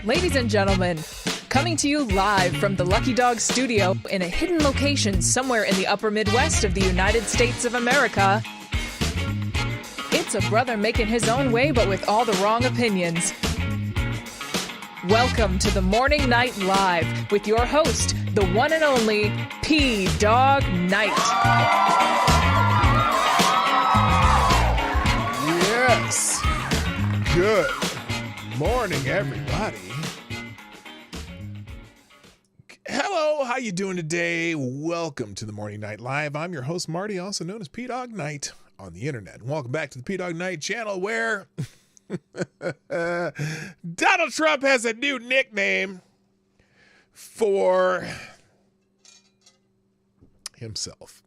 Ladies and gentlemen, coming to you live from the Lucky Dog studio in a hidden location somewhere in the upper Midwest of the United States of America, it's a brother making his own way but with all the wrong opinions. Welcome to the Morning Night Live with your host, the one and only P-Dog Knight. Yes. Good morning, everybody. Hello, how you doing today? Welcome to the Morning Night Live. I'm your host, Marty, also known as P-Dog Knight on the internet. And welcome back to the P-Dog Knight channel where Donald Trump has a new nickname for himself.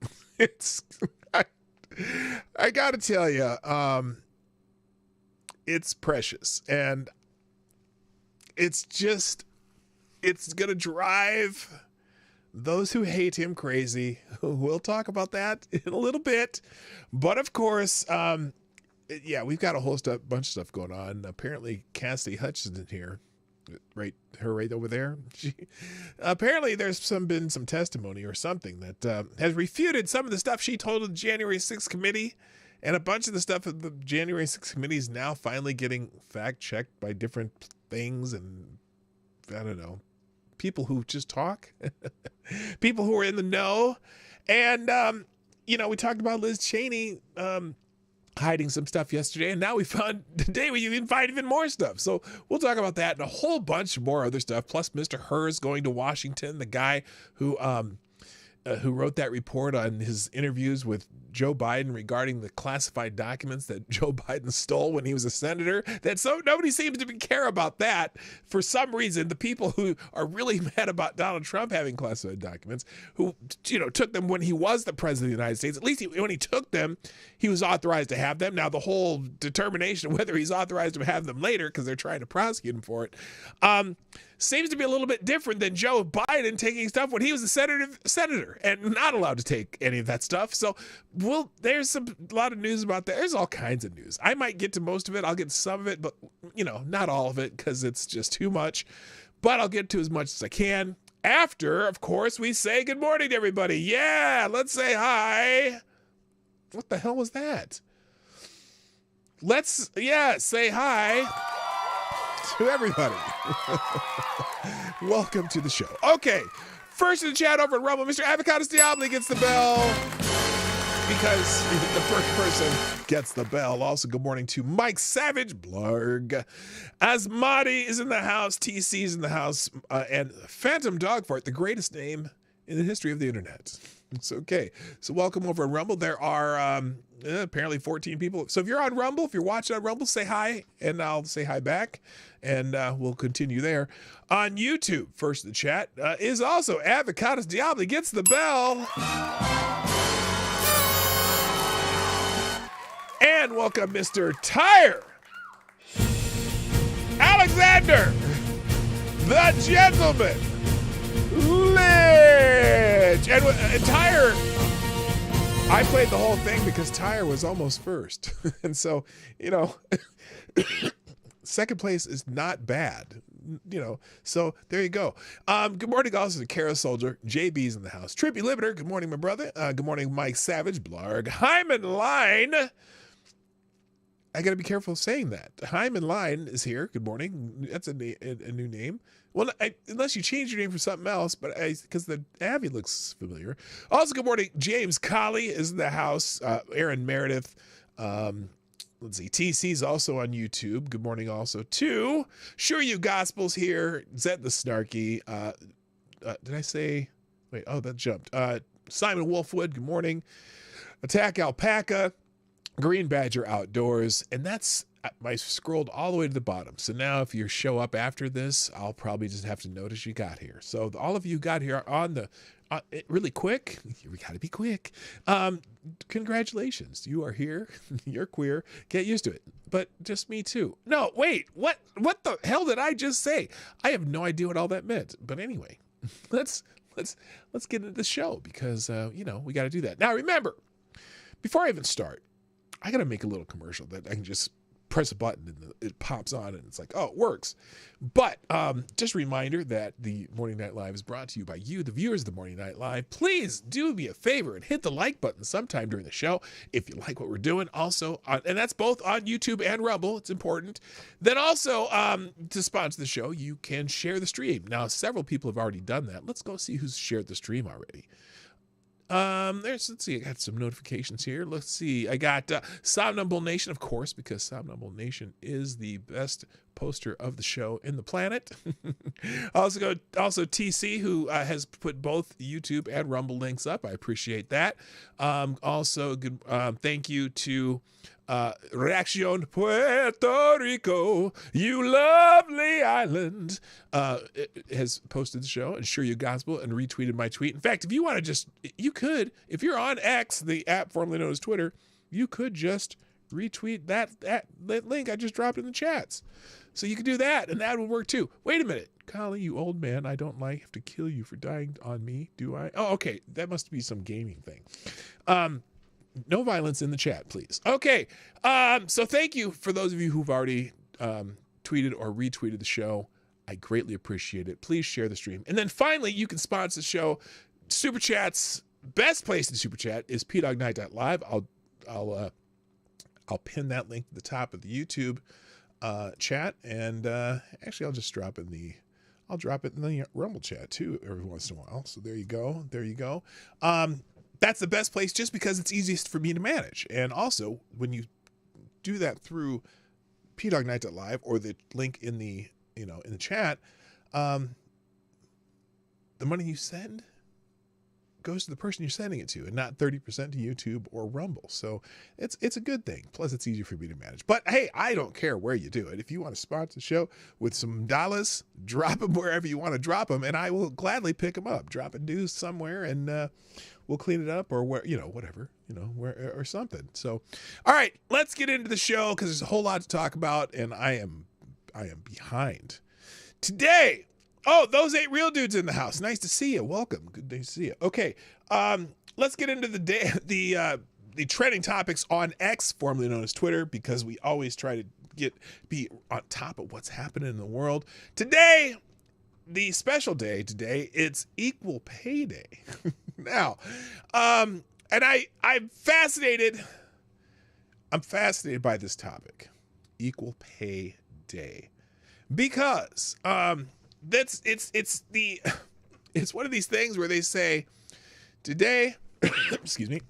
I gotta tell you, it's precious, and it's gonna drive those who hate him crazy. We'll talk about that in a little bit, but of course, we've got a whole bunch of stuff going on. Apparently, Cassidy Hutchenson here, right over there. Apparently, there's been some testimony or something that has refuted some of the stuff she told the January 6th committee, and a bunch of the stuff of the January 6th committee is now finally getting fact checked by different things, and I don't know, people who just talk, people who are in the know, and we talked about Liz Cheney hiding some stuff yesterday, and now today we can find even more stuff. So we'll talk about that and a whole bunch more other stuff. Plus, Mr. Hers going to Washington, the guy who wrote that report on his interviews with Joe Biden regarding the classified documents that Joe Biden stole when he was a senator. Nobody seems to care about that. For some reason, the people who are really mad about Donald Trump having classified documents, who took them when he was the president of the United States, at least when he took them, he was authorized to have them. Now, the whole determination of whether he's authorized to have them later, because they're trying to prosecute him for it, seems to be a little bit different than Joe Biden taking stuff when he was a senator and not allowed to take any of that stuff. So, there's a lot of news about that. There's all kinds of news. I might get to most of it. I'll get to some of it, but, not all of it because it's just too much. But I'll get to as much as I can after, of course, we say good morning to everybody. Yeah, let's say hi. What the hell was that? Say hi to everybody. Welcome to the show. Okay, first in the chat over at Rumble, Mr. Avocados Diablo gets the bell because the first person gets the bell. Also, good morning to Mike Savage, Blarg. Asmati is in the house, TC is in the house, and Phantom Dogfart, the greatest name in the history of the internet. It's okay. So welcome over at Rumble. There are apparently 14 people. So if you're on Rumble, if you're watching on Rumble, say hi, and I'll say hi back, and we'll continue there. On YouTube, first in the chat, is also Avocados Diablo gets the bell. And welcome Mr. Tire Alexander, the gentleman, Lynch. And Tyre, I played the whole thing because Tyre was almost first. And so, second place is not bad. So there you go. Good morning also to Kara Soldier. JB's in the house. Trippy Limiter, good morning, my brother. Good morning, Mike Savage, Blarg. Hyman Line. I got to be careful saying that. Hyman Line is here. Good morning. That's a new name. Well, unless you change your name for something else, but because the Abby looks familiar. Also, good morning. James Colley is in the house. Aaron Meredith. Let's see. TC's also on YouTube. Good morning also to Sure You Gospels here. Zed the Snarky. Did I say? Wait, that jumped. Simon Wolfwood. Good morning. Attack Alpaca. Green Badger Outdoors. And that's, I scrolled all the way to the bottom. So now if you show up after this, I'll probably just have to notice you got here. So all of you got here on the really quick. We got to be quick. Congratulations. You are here. You're queer. Get used to it. But just me too. No, wait. What the hell did I just say? I have no idea what all that meant. But anyway, let's get into the show because, we got to do that. Now, remember, before I even start, I got to make a little commercial that I can just press a button and it pops on and it's like, oh, it works. But just a reminder that the Morning Night Live is brought to you by you, the viewers of the Morning Night Live. Please do me a favor and hit the like button sometime during the show if you like what we're doing. Also, and that's both on YouTube and Rumble. It's important. Then also, to sponsor the show, you can share the stream. Now, several people have already done that. Let's go see who's shared the stream already. Let's see, I got some notifications here. Let's see, I got Somnambule Nation, of course, because Somnambule Nation is the best poster of the show in the planet. Also TC, who has put both YouTube and Rumble links up. I appreciate that. Also, good. Thank you to Reaccion Puerto Rico, you lovely island, has posted the show and Sure You Gospel and retweeted my tweet. In fact, if you want to you could, if you're on X, the app formerly known as Twitter, you could just retweet that link I just dropped in the chats. So you could do that, and that would work too. Wait a minute. Collie, you old man, I don't have to kill you for dying on me, do I? Oh, okay. That must be some gaming thing. No violence in the chat, please. Okay. So thank you for those of you who've already tweeted or retweeted the show. I greatly appreciate it. Please share the stream. And then finally, you can sponsor the show. Super Chats, best place to super chat is pdognight.live. I'll pin that link to the top of the YouTube chat, and actually I'll just drop it in the Rumble chat too every once in a while. So there you go. That's the best place just because it's easiest for me to manage. And also, when you do that through pdognight.live or the link in the chat, the money you send goes to the person you're sending it to and not 30% to YouTube or Rumble. So it's a good thing. Plus, it's easier for me to manage. But hey, I don't care where you do it. If you want to sponsor the show with some dollars, drop them wherever you want to drop them, and I will gladly pick them up. Drop a dues somewhere, and we'll clean it up, or whatever, or something. So, all right, let's get into the show because there's a whole lot to talk about, and I am behind today. Oh, those 8 real dudes in the house. Nice to see you. Welcome. Good day to see you. Okay, let's get into the trending topics on X, formerly known as Twitter, because we always try to be on top of what's happening in the world. Today, the special day today, it's Equal Pay Day. Now, and I'm fascinated by this topic, Equal Pay Day, because it's one of these things where they say today, excuse me.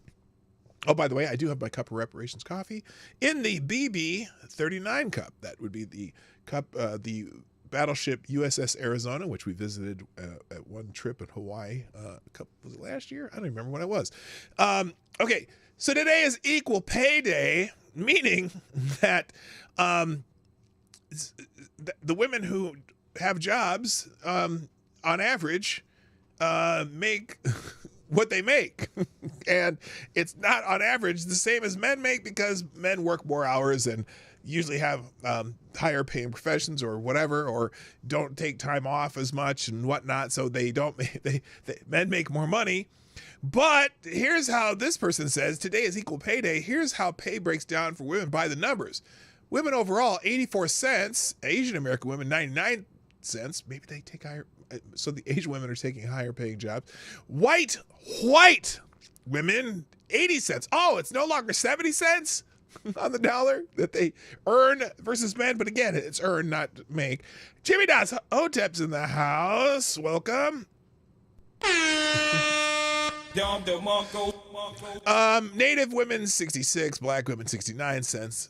Oh, by the way, I do have my cup of reparations coffee in the BB 39 cup. That would be the cup, the battleship USS Arizona, which we visited at one trip in Hawaii. Was it last year? I don't remember when it was. Okay, so today is Equal Pay Day, meaning that the women who have jobs, on average, make what they make. And it's not on average the same as men make, because men work more hours and usually have higher paying professions or whatever, or don't take time off as much and whatnot. So men make more money. But here's how this person says today is Equal Pay Day. Here's how pay breaks down for women by the numbers. Women overall, 84 cents. Asian American women, 99 cents. Maybe they take higher. So the Asian women are taking higher paying jobs. White women, 80 cents. Oh, it's no longer 70 cents on the dollar that they earn versus men. But again, it's earn, not make. Jimmy Das Hotep's in the house. Welcome. Native women, 66. Black women, 69 cents.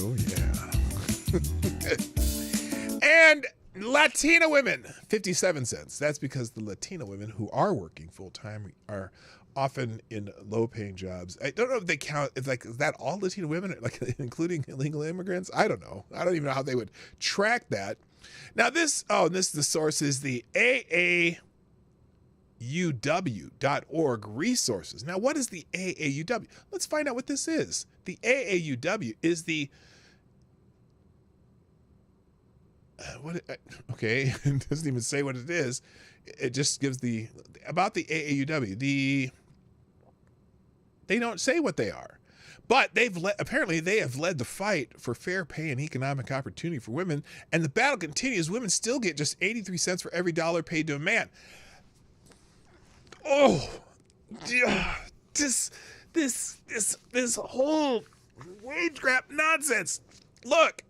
Oh, yeah. And Latina women, 57 cents. That's because the Latina women who are working full-time are often in low-paying jobs. I don't know if they count. It's like, is that all Latina women, like including illegal immigrants? I don't know. I don't even know how they would track that. Now the source is the AAUW.org resources. Now, what is the AAUW? Let's find out what this is. The AAUW is the okay, it doesn't even say what it is. It just gives about the AAUW. They don't say what they are. But apparently they have led the fight for fair pay and economic opportunity for women, and the battle continues. Women still get just 83 cents for every dollar paid to a man. Oh, yeah, this whole wage grab nonsense. Look,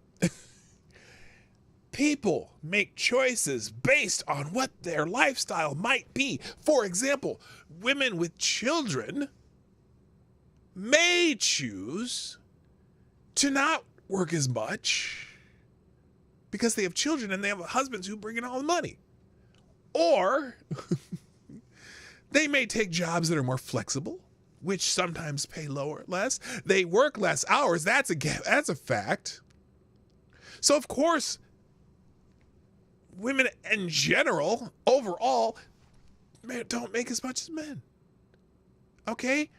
people make choices based on what their lifestyle might be. For example, women with children may choose to not work as much because they have children and they have husbands who bring in all the money. Or they may take jobs that are more flexible, which sometimes pay less. They work less hours. That's a fact. So of course, women in general, overall, don't make as much as men. Okay?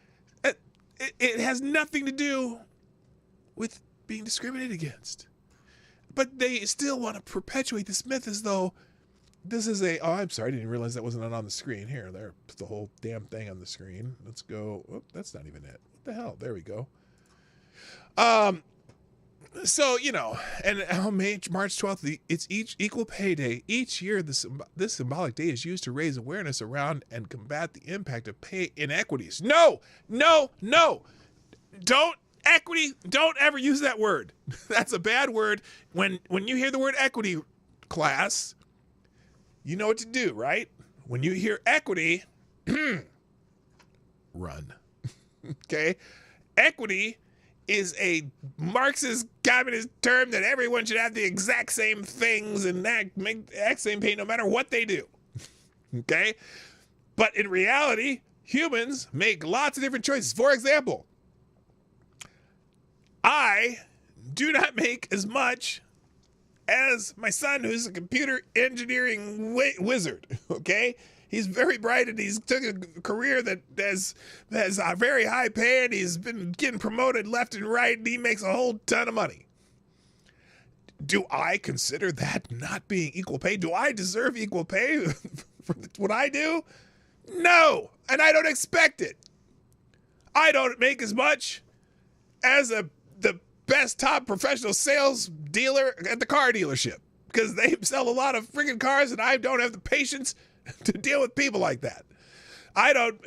It has nothing to do with being discriminated against. But they still want to perpetuate this myth as though this is I'm sorry, I didn't realize that wasn't on the screen. Here, there, put the whole damn thing on the screen. Let's go. Oh, that's not even it. What the hell? There we go. So, and on March 12th, it's each Equal Pay Day. Each year, this symbolic day is used to raise awareness around and combat the impact of pay inequities. No. Don't ever use that word. That's a bad word. When you hear the word equity, class, you know what to do, right? When you hear equity, run. Okay? Equity is a Marxist communist term that everyone should have the exact same things and make the exact same pay no matter what they do. Okay? But in reality, humans make lots of different choices. For example, I do not make as much as my son, who's a computer engineering wizard. Okay? He's very bright and he's took a career that has a very high pay and he's been getting promoted left and right and he makes a whole ton of money. Do I consider that not being equal pay? Do I deserve equal pay for what I do? No, and I don't expect it. I don't make as much as the best top professional sales dealer at the car dealership because they sell a lot of freaking cars and I don't have the patience to deal with people like that. I don't,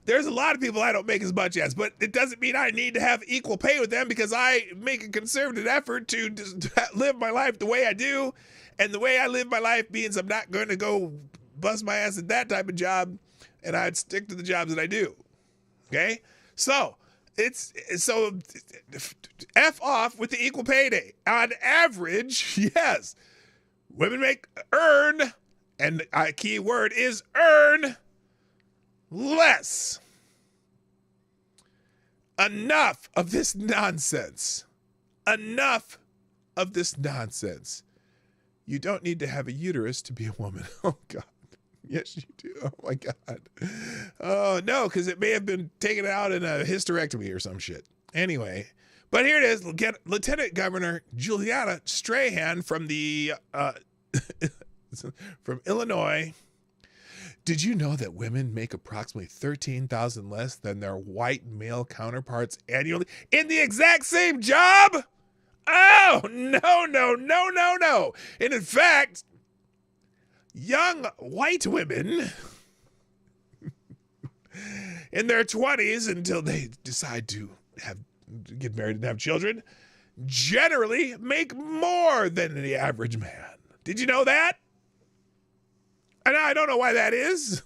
there's a lot of people I don't make as much as, but it doesn't mean I need to have equal pay with them because I make a conservative effort to live my life the way I do. And the way I live my life means I'm not going to go bust my ass at that type of job and I'd stick to the jobs that I do. Okay? So, F off with the equal pay day. On average, yes, women earn, and a key word is earn, less. Enough of this nonsense. Enough of this nonsense. You don't need to have a uterus to be a woman. Oh, God. Yes, you do. Oh, my God. Oh, no, because it may have been taken out in a hysterectomy or some shit. Anyway, but here it is. Lieutenant Governor Juliana Strahan from from Illinois. Did you know that women make approximately $13,000 less than their white male counterparts annually in the exact same job? Oh, no. And in fact, young white women in their 20s until they decide to get married and have children generally make more than the average man. Did you know that? And I don't know why that is.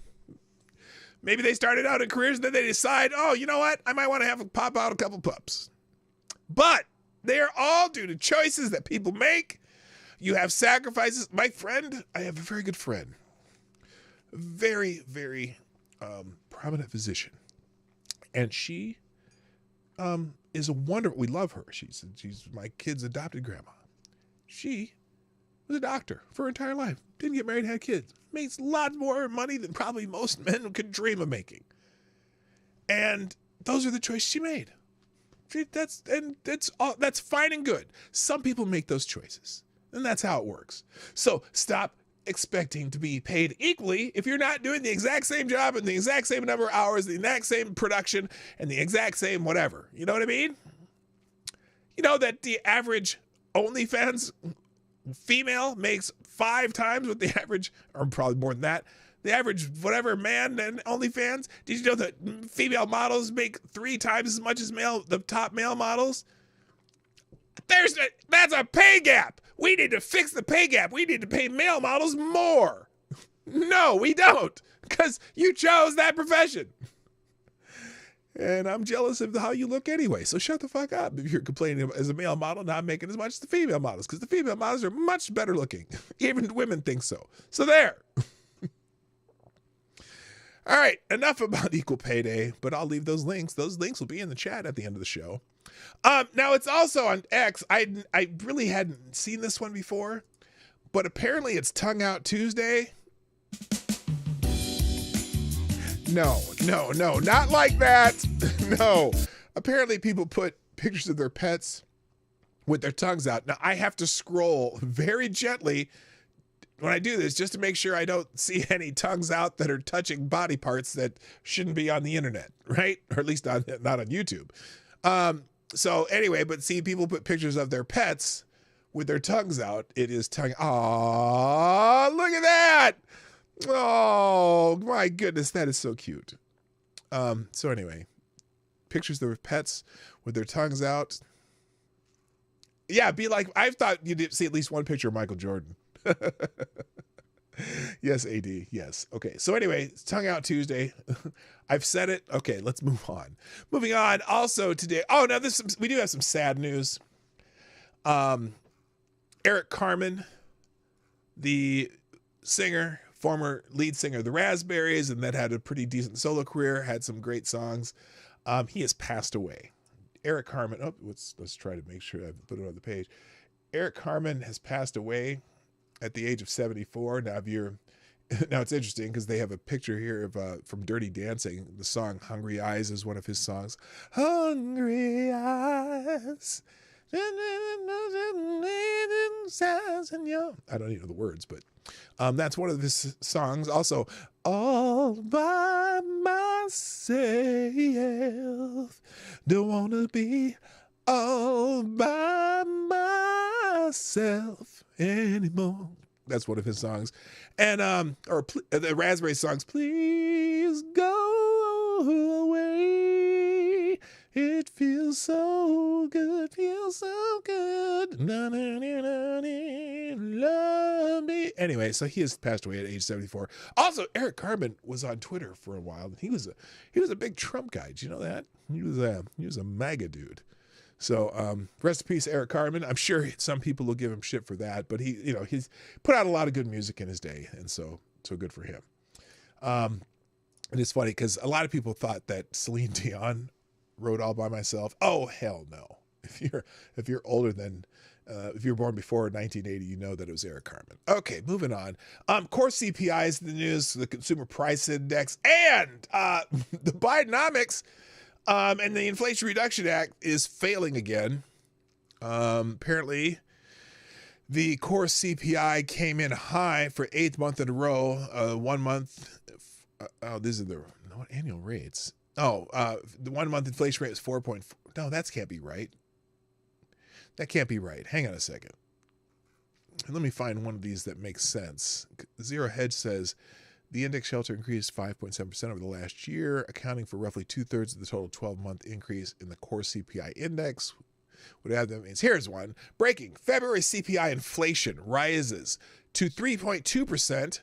Maybe they started out in careers and then they decide, oh, you know what? I might want to pop out a couple pups. But they are all due to choices that people make. You have sacrifices. My friend, I have a very good friend. Very, very prominent physician. And she is a wonderful, we love her. She's my kid's adopted grandma. She was a doctor for her entire life. Didn't get married, had kids. Makes lots more money than probably most men could dream of making. And those are the choices she made. That's fine and good. Some people make those choices. And that's how it works. So stop expecting to be paid equally if you're not doing the exact same job and the exact same number of hours, the exact same production, and the exact same whatever. You know what I mean? You know that the average OnlyFans female makes 5 times what the average, or probably more than that, the average whatever man and OnlyFans? Did you know that female models make 3 times as much as the top male models? That's a pay gap. We need to fix the pay gap. We need to pay male models more. No, we don't, because you chose that profession. And I'm jealous of how you look anyway. So shut the fuck up if you're complaining as a male model not making as much as the female models, because the female models are much better looking. Even women think so. So there. All right, enough about Equal Pay Day, but I'll leave those links. Those links will be in the chat at the end of the show. Now, it's also on X. I really hadn't seen this one before, but apparently it's Tongue Out Tuesday. No, not like that. No. Apparently people put pictures of their pets with their tongues out. Now, I have to scroll very gently when I do this just to make sure I don't see any tongues out that are touching body parts that shouldn't be on the internet, right? Or at least not on YouTube. So anyway, but see, people put pictures of their pets with their tongues out. It is tongue. Aw, look at that. Oh my goodness, that is so cute. So anyway, pictures of their pets with their tongues out. Yeah, be like, I thought you'd see at least one picture of Michael Jordan. Yes, AD. Yes. Okay. So anyway, it's Tongue Out Tuesday. I've said it. Okay, let's move on. Moving on. Also today. Oh, now we do have some sad news. Eric Carmen, the singer, former lead singer of the Raspberries, and that had a pretty decent solo career, had some great songs. He has passed away. Eric Carmen. Oh, let's try to make sure I put it on the page. Eric Carmen has passed away at the age of 74. Now, it's interesting because they have a picture here of from Dirty Dancing. The song "Hungry Eyes" is one of his songs. Hungry eyes. I don't even know the words, but that's one of his songs. Also, all by myself, don't wanna be all by myself anymore. That's one of his songs. And the Raspberry songs, please go away. It feels so good, love me. Anyway, so he has passed away at age 74. Also, Eric Carmen was on Twitter for a while. He was a big Trump guy. Did you know that? He was a MAGA dude. So rest in peace, Eric Carmen. I'm sure some people will give him shit for that, but he's put out a lot of good music in his day, and so good for him. And it's funny because a lot of people thought that Celine Dion wrote All by Myself. Oh, hell no. If you're older than if you were born before 1980, you know that it was Eric Carmen. Okay, moving on. Core CPI is in the news, the Consumer Price Index, and the Bidenomics and the Inflation Reduction Act is failing again. Apparently, the core CPI came in high for 8th month in a row. 1 month. These are the annual rates. The 1 month inflation rate was 4.4. No, that can't be right. That can't be right. Hang on a second. Let me find one of these that makes sense. Zero Hedge says the index shelter increased 5.7% over the last year, accounting for roughly 2/3 of the total 12-month increase in the core CPI index. Whatever that means. Here's one. Breaking. February CPI inflation rises to 3.2%,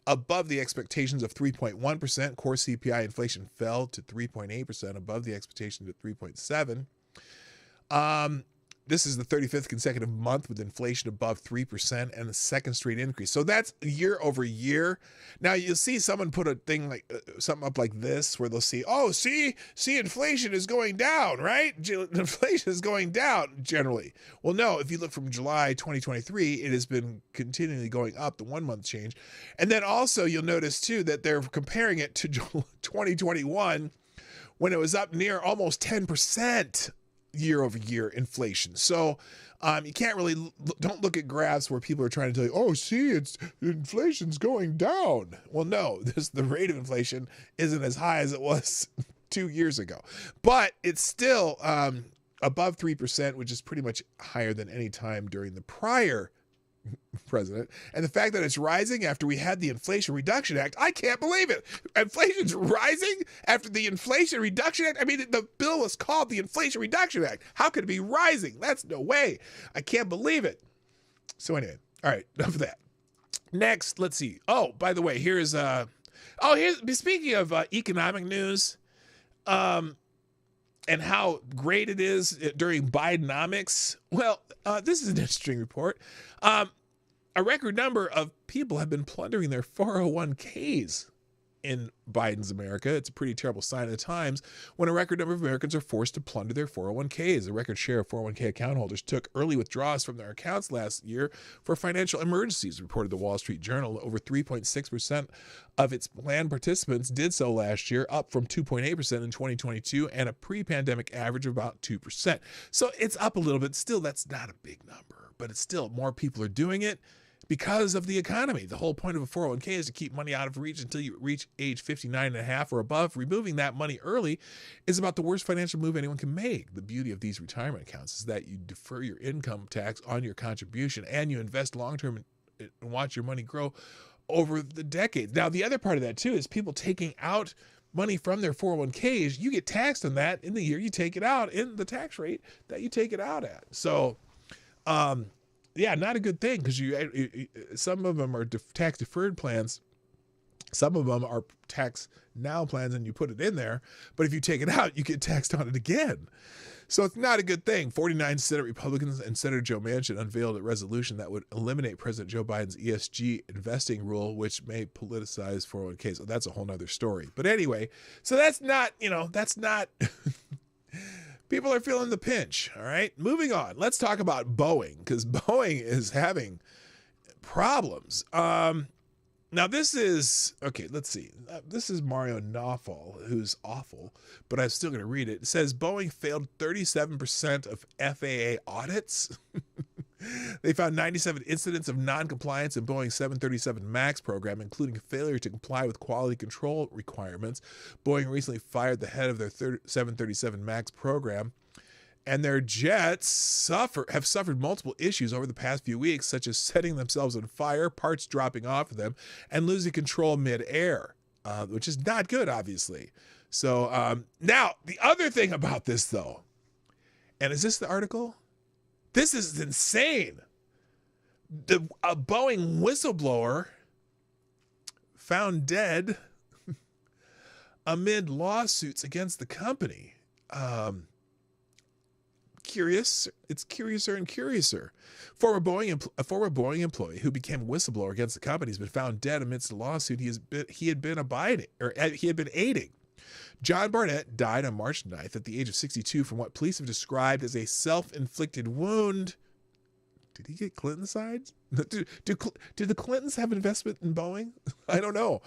above the expectations of 3.1%. Core CPI inflation fell to 3.8%, above the expectations of 3.7%. This is the 35th consecutive month with inflation above 3% and the second straight increase. So that's year over year. Now you'll see someone put a thing like something up like this where they'll see, see, inflation is going down, right? Inflation is going down generally. Well, no, if you look from July 2023, it has been continually going up, the 1 month change. And then also you'll notice too that they're comparing it to 2021 when it was up near almost 10%. year-over-year inflation. So you can't really, don't look at graphs where people are trying to tell you, oh, see, inflation's going down. Well, no, the rate of inflation isn't as high as it was 2 years ago. But it's still above 3%, which is pretty much higher than any time during the prior president. And the fact that it's rising after we had the Inflation Reduction Act, I can't believe it. Inflation's rising after the Inflation Reduction Act. I mean, the bill was called the Inflation Reduction Act. How could it be rising? That's no way. I can't believe it. So anyway, all right, enough of that. Next, let's see. Oh, by the way, here's speaking of economic news, and how great it is during Bidenomics. Well, this is an interesting report. A record number of people have been plundering their 401ks in Biden's America. It's a pretty terrible sign of the times when a record number of Americans are forced to plunder their 401ks. A record share of 401k account holders took early withdrawals from their accounts last year for financial emergencies, reported the Wall Street Journal. Over 3.6% of its plan participants did so last year, up from 2.8% in 2022 and a pre-pandemic average of about 2%. So it's up a little bit. Still, that's not a big number, but it's still more people are doing it because of the economy. The whole point of a 401k is to keep money out of reach until you reach age 59 and a half or above. Removing that money early is about the worst financial move anyone can make. The beauty of these retirement accounts is that you defer your income tax on your contribution and you invest long-term and watch your money grow over the decades. Now, the other part of that too is people taking out money from their 401ks. You get taxed on that in the year you take it out, in the tax rate that you take it out at. So, yeah, not a good thing, because some of them are tax deferred plans. Some of them are tax now plans and you put it in there. But if you take it out, you get taxed on it again. So it's not a good thing. 49 Senate Republicans and Senator Joe Manchin unveiled a resolution that would eliminate President Joe Biden's ESG investing rule, which may politicize 401ks. So that's a whole nother story. But anyway, so that's not. People are feeling the pinch, all right? Moving on. Let's talk about Boeing, because Boeing is having problems. Now, this is, okay, let's see. This is Mario Nawfal, who's awful, but I'm still going to read it. It says Boeing failed 37% of FAA audits. They found 97 incidents of non-compliance in Boeing's 737 MAX program, including failure to comply with quality control requirements. Boeing recently fired the head of their 737 MAX program, and their jets have suffered multiple issues over the past few weeks, such as setting themselves on fire, parts dropping off of them, and losing control mid-air, which is not good, obviously. So now, the other thing about this, though, and is this the article? This is insane. A Boeing whistleblower found dead amid lawsuits against the company. Curious. It's curiouser and curiouser. A former Boeing employee who became a whistleblower against the company has been found dead amidst a lawsuit he had been aiding. John Barnett died on March 9th at the age of 62 from what police have described as a self-inflicted wound. Did he get Clinton side? Do the Clintons have investment in Boeing? I don't know.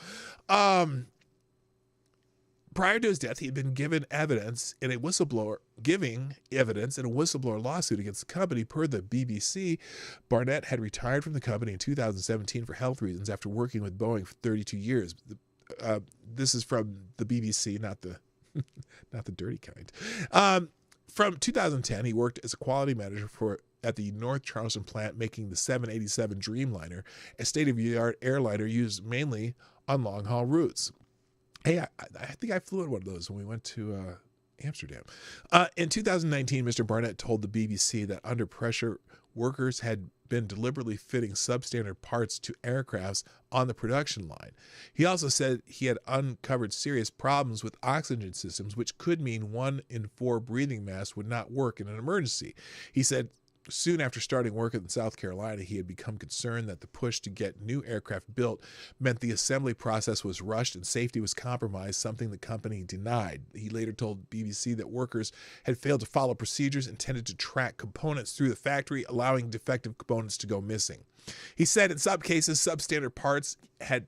Prior to his death, he had been given evidence in a whistleblower lawsuit against the company. Per the BBC, Barnett had retired from the company in 2017 for health reasons after working with Boeing for 32 years. This is from the BBC, not the dirty kind. From 2010, he worked as a quality manager at the North Charleston plant, making the 787 Dreamliner, a state-of-the-art airliner used mainly on long-haul routes. Hey, I think I flew in one of those when we went to Amsterdam. In 2019, Mr. Barnett told the BBC that under pressure, workers had been deliberately fitting substandard parts to aircrafts on the production line. He also said he had uncovered serious problems with oxygen systems, which could mean 1 in 4 breathing masks would not work in an emergency. He said soon after starting work in South Carolina, he had become concerned that the push to get new aircraft built meant the assembly process was rushed and safety was compromised, something the company denied. He later told BBC that workers had failed to follow procedures intended to track components through the factory, allowing defective components to go missing. He said in some cases, substandard parts had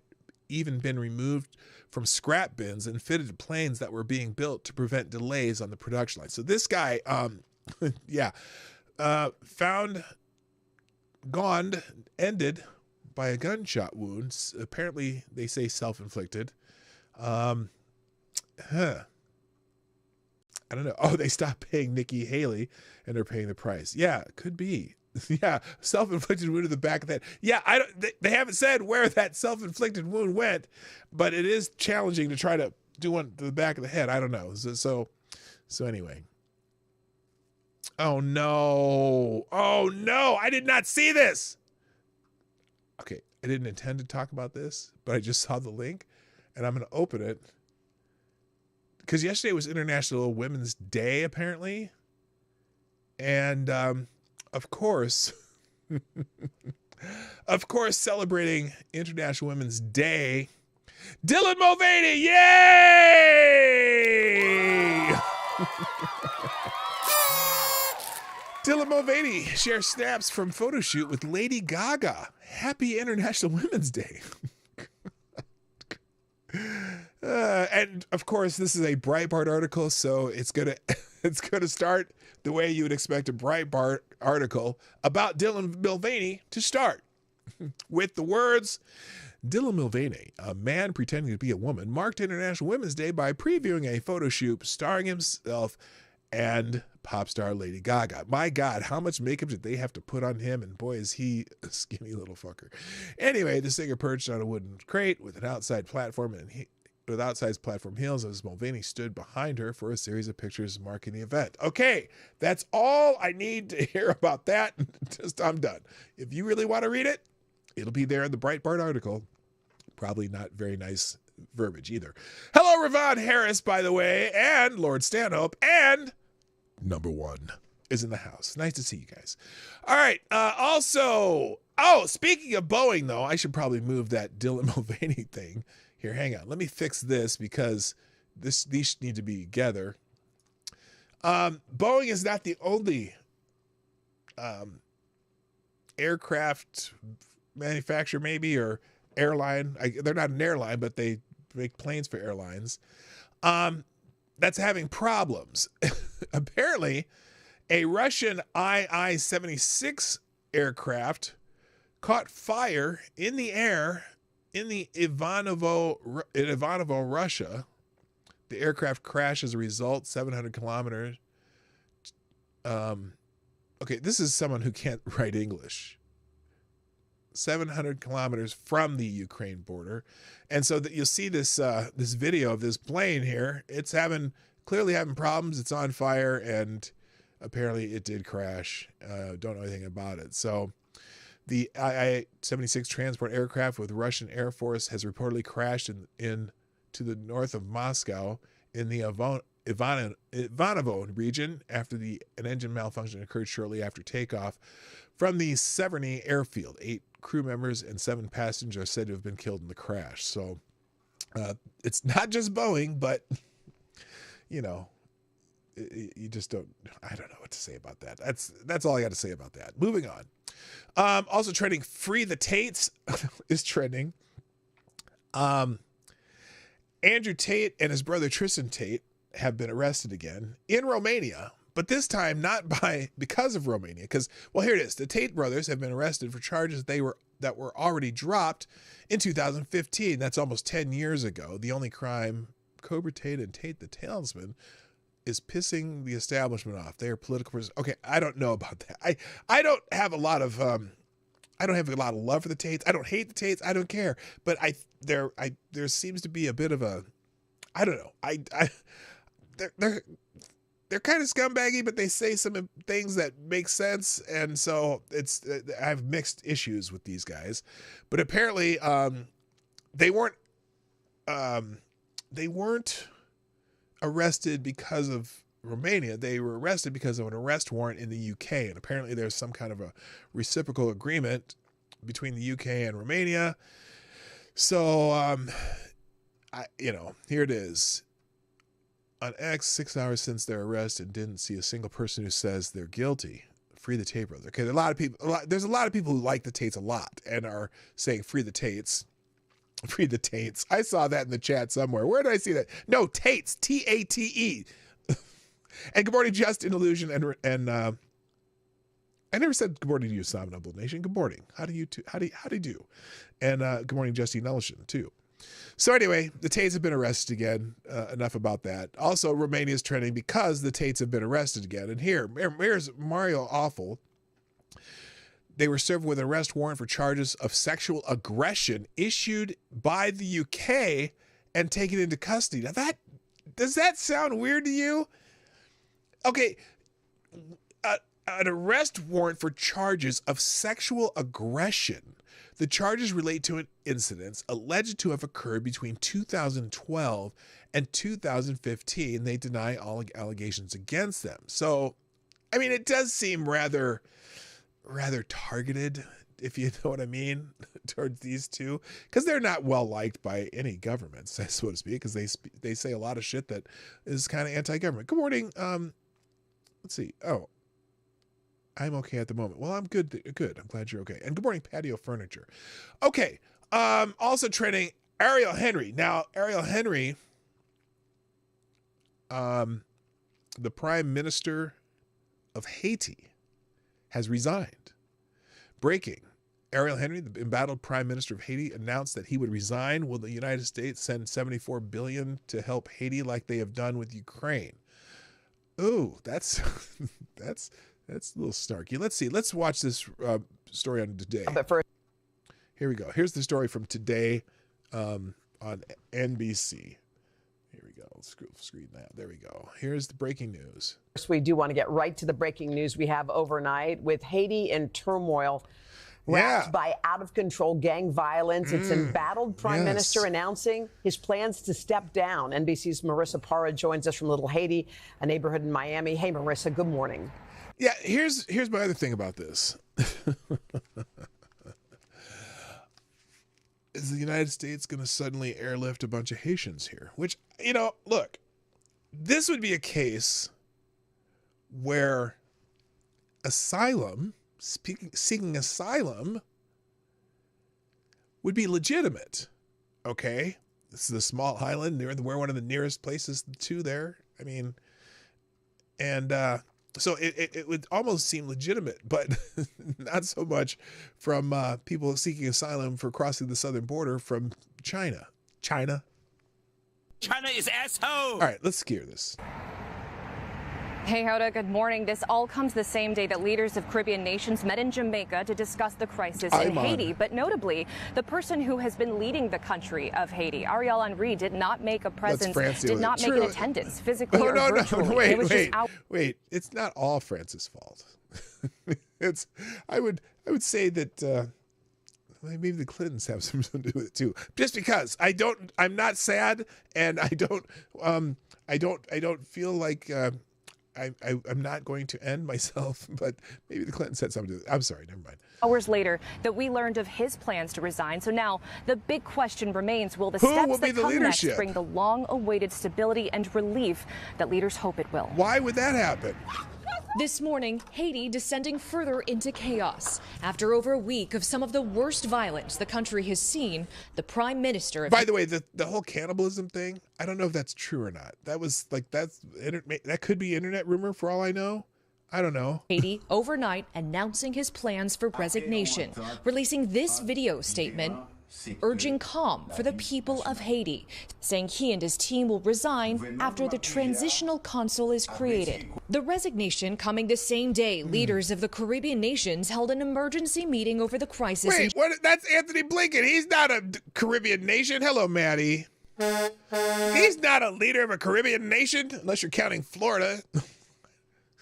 even been removed from scrap bins and fitted to planes that were being built to prevent delays on the production line. So this guy, Yeah. Found gone, ended by a gunshot wound. Apparently, they say self-inflicted. I don't know. Oh, they stopped paying Nikki Haley and they're paying the price. Yeah, could be. Yeah, self-inflicted wound to the back of the head. Yeah, they haven't said where that self-inflicted wound went, but it is challenging to try to do one to the back of the head. I don't know. So anyway. Oh no. Oh no, I did not see this. Okay, I didn't intend to talk about this, but I just saw the link and I'm going to open it. Because yesterday was International Women's Day, apparently. And of course, celebrating International Women's Day, Dylan Mulvaney, yay! Dylan Mulvaney shares snaps from photo shoot with Lady Gaga. Happy International Women's Day. And of course, this is a Breitbart article, so it's gonna start the way you would expect a Breitbart article about Dylan Mulvaney to start, with the words, Dylan Mulvaney, a man pretending to be a woman, marked International Women's Day by previewing a photo shoot starring himself and pop star Lady Gaga. My God, how much makeup did they have to put on him? And boy, is he a skinny little fucker. Anyway, the singer perched on a wooden crate with an outside platform with outsized platform heels as Mulvaney stood behind her for a series of pictures marking the event. Okay, that's all I need to hear about that. I'm done. If you really want to read it, it'll be there in the Breitbart article. Probably not very nice verbiage either. Hello, Ravon Harris, by the way, and Lord Stanhope, and Number One is in the house. Nice to see you guys. All right. Speaking of Boeing, though, I should probably move that Dylan Mulvaney thing. Here, hang on. Let me fix this because these need to be together. Boeing is not the only aircraft manufacturer, maybe, or airline. They're not an airline, but they make planes for airlines. That's having problems. Apparently, a Russian Il-76 aircraft caught fire in the air in the Ivanovo, Russia. The aircraft crashed as a result, 700 kilometers. Okay, this is someone who can't write English. 700 kilometers from the Ukraine border. And so that you'll see this this video of this plane here. It's clearly having problems. It's on fire, and apparently it did crash. Don't know anything about it. So the Il-76 transport aircraft with Russian Air Force has reportedly crashed in to the north of Moscow in the Ivanovo region after an engine malfunction occurred shortly after takeoff from the Severny airfield. 8 crew members and 7 passengers are said to have been killed in the crash. So it's not just Boeing, but you know, you just don't. I don't know what to say about that. That's all I got to say about that. Moving on. Also trending, Free the Tates is trending. Andrew Tate and his brother Tristan Tate have been arrested again in Romania, but this time not because of Romania. Because, well, here it is. The Tate brothers have been arrested for charges that were already dropped in 2015. That's almost 10 years ago. The only crime, Cobra Tate and Tate the Talisman, is pissing the establishment off. They are political prisoners. Okay, I don't know about that. I don't have a lot of love for the Tates. I don't hate the Tates. I don't care. But there seems to be a bit of a, I don't know. They're kind of scumbaggy, but they say some things that make sense, and so I have mixed issues with these guys. But apparently, they weren't arrested because of Romania. They were arrested because of an arrest warrant in the UK, and apparently there's some kind of a reciprocal agreement between the UK and Romania. So, here it is. On X, 6 hours since their arrest, and didn't see a single person who says they're guilty. Free the Tate brothers. Okay, there's a lot of people who like the Tates a lot and are saying free the Tates. Free the Tates. I saw that in the chat somewhere. Where did I see that? No, Tates. Tate. And good morning, Justin Illusion, and I never said good morning to you, Sovereign Noble Nation. Good morning. How do you do? And good morning, Justine Ellison, too. So anyway, the Tates have been arrested again. Enough about that. Also, Romania is trending because the Tates have been arrested again. And here's Mario Awful. They were served with an arrest warrant for charges of sexual aggression issued by the UK and taken into custody. Now does that sound weird to you? Okay, an arrest warrant for charges of sexual aggression. The charges relate to incidents alleged to have occurred between 2012 and 2015. They deny all allegations against them. So, I mean, it does seem rather targeted, if you know what I mean, towards these two, because they're not well liked by any governments, so to speak, because they say a lot of shit that is kind of anti-government. Good morning. Let's see. Oh, I'm okay at the moment. Well, I'm good. Good. I'm glad you're okay. And good morning, Patio Furniture. Okay. Also trending, Ariel Henry. Now, Ariel Henry, the Prime Minister of Haiti, has resigned. Breaking. Ariel Henry, the embattled Prime Minister of Haiti, announced that he would resign. Will the United States send $74 billion to help Haiti like they have done with Ukraine? Ooh, that's a little snarky. Let's see. Let's watch this story on Today. Here we go. Here's the story from Today on NBC. Here we go. Let's screen that. There we go. Here's the breaking news. First, we do want to get right to the breaking news we have overnight with Haiti in turmoil. Wrapped by out-of-control gang violence. Its embattled prime minister announcing his plans to step down. NBC's Marissa Parra joins us from Little Haiti, a neighborhood in Miami. Hey, Marissa, good morning. Yeah, here's my other thing about this. Is the United States going to suddenly airlift a bunch of Haitians here? Which, look, this would be a case where seeking asylum would be legitimate. Okay? This is a small island. We're one of the nearest places to there. I mean, and so it would almost seem legitimate, but not so much from people seeking asylum for crossing the southern border from China. China is asshole. All right, let's hear this. Hey, Hoda, good morning. This all comes the same day that leaders of Caribbean nations met in Jamaica to discuss the crisis in Haiti. But notably, the person who has been leading the country of Haiti, Ariel Henry, did not make a presence, did not make an attendance physically or virtually. Wait. It's not all France's fault. I would say that maybe the Clintons have something to do with it too. Just because I'm not sad, and I don't feel like I'm not going to end myself, but maybe the Clintons had something to do with it. I'm sorry, never mind. Hours later that we learned of his plans to resign. So now the big question remains, will the steps that come next bring the long-awaited stability and relief that leaders hope it will? Why would that happen? This morning, Haiti descending further into chaos. After over a week of some of the worst violence the country has seen, the Prime Minister of... By the way, the whole cannibalism thing, I don't know if that's true or not. That could be internet rumor for all I know. I don't know. Haiti overnight announcing his plans for resignation, releasing this video statement urging calm for the people of Haiti, saying he and his team will resign after the transitional consul is created. The resignation coming the same day leaders of the Caribbean nations held an emergency meeting over the crisis. Wait, what? That's Anthony Blinken. He's not a Caribbean nation. Hello, Maddie. He's not a leader of a Caribbean nation, unless you're counting Florida.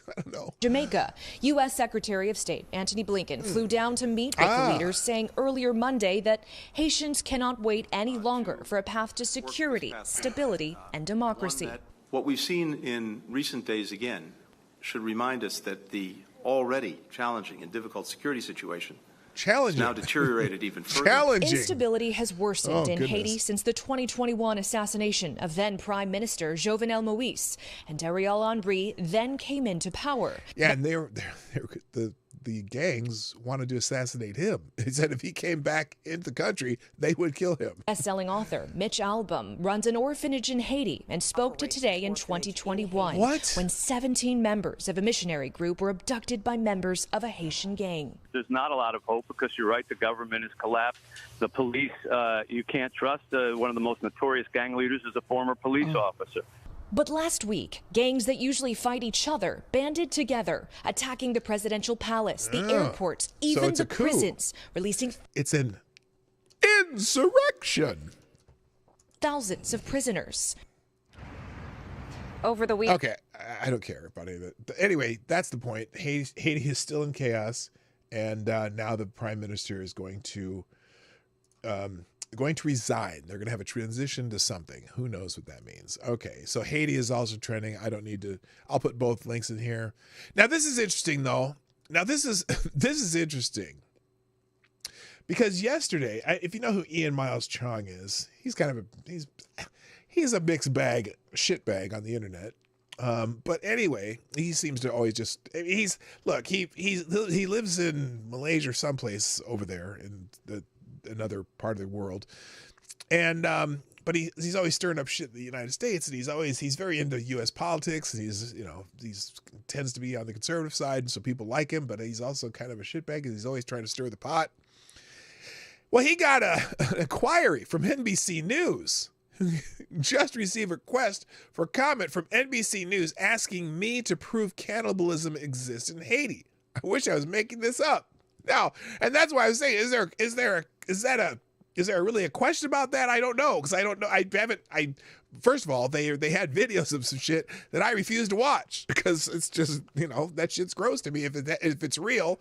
I don't know. Jamaica. U.S. Secretary of State Antony Blinken flew down to meet with the leaders, saying earlier Monday that Haitians cannot wait any longer for a path to security, stability, and democracy. What we've seen in recent days, again, should remind us that the already challenging and difficult security situation now deteriorated even further. Instability has worsened in Haiti since the 2021 assassination of then Prime Minister Jovenel Moïse, and Ariel Henry then came into power. Yeah, and the the gangs wanted to assassinate him. He said if he came back into the country, they would kill him. Best-selling author Mitch Albom runs an orphanage in Haiti and spoke to Today in 2021 when 17 members of a missionary group were abducted by members of a Haitian gang. There's not a lot of hope because you're right, the government has collapsed. The police, you can't trust. One of the most notorious gang leaders is a former police officer. But last week, gangs that usually fight each other banded together, attacking the presidential palace, the airports, even the prisons, releasing... It's an insurrection. Thousands of prisoners. Over the week. Okay, I don't care about any of it. Anyway, that's the point. Haiti is still in chaos, and now the prime minister is going to resign. They're going to have a transition to something. Who knows what that means? Okay, so Haiti is also trending. I don't need to. I'll put both links in here. Now this is interesting, though. Now this is interesting because yesterday, if you know who Ian Miles Chong is, he's kind of he's a mixed bag, shit bag on the internet. But anyway, he seems to always just he lives in Malaysia or someplace over there in another part of the world, and but he's always stirring up shit in the United States, and he's very into U.S. politics, and he's tends to be on the conservative side, and so people like him, but he's also kind of a shitbag because he's always trying to stir the pot. Well, he got an inquiry from NBC News. Just received a request for comment from NBC News asking me to prove cannibalism exists in Haiti. I wish I was making this up. Now, and that's why I was saying, is there really a question about that? I don't know, because I don't know. First of all, they had videos of some shit that I refuse to watch because it's just, that shit's gross to me if it's real.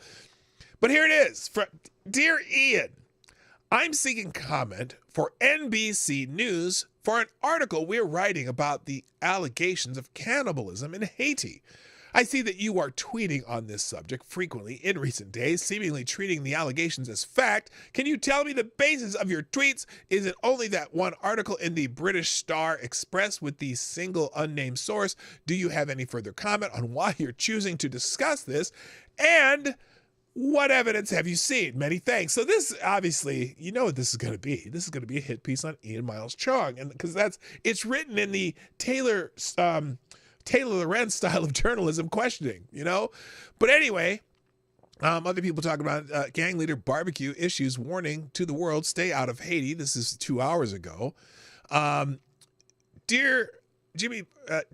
But here it is. Dear Ian, I'm seeking comment for NBC News for an article we're writing about the allegations of cannibalism in Haiti. I see that you are tweeting on this subject frequently in recent days, seemingly treating the allegations as fact. Can you tell me the basis of your tweets? Is it only that one article in the British Star Express with the single unnamed source? Do you have any further comment on why you're choosing to discuss this? And what evidence have you seen? Many thanks. So this, obviously, you know what this is going to be. This is going to be a hit piece on Ian Miles Chong, and because it's written in the Taylor Lorenz style of journalism, questioning, But anyway, other people talking about gang leader barbecue issues, warning to the world, stay out of Haiti. This is 2 hours ago. Dear Jimmy,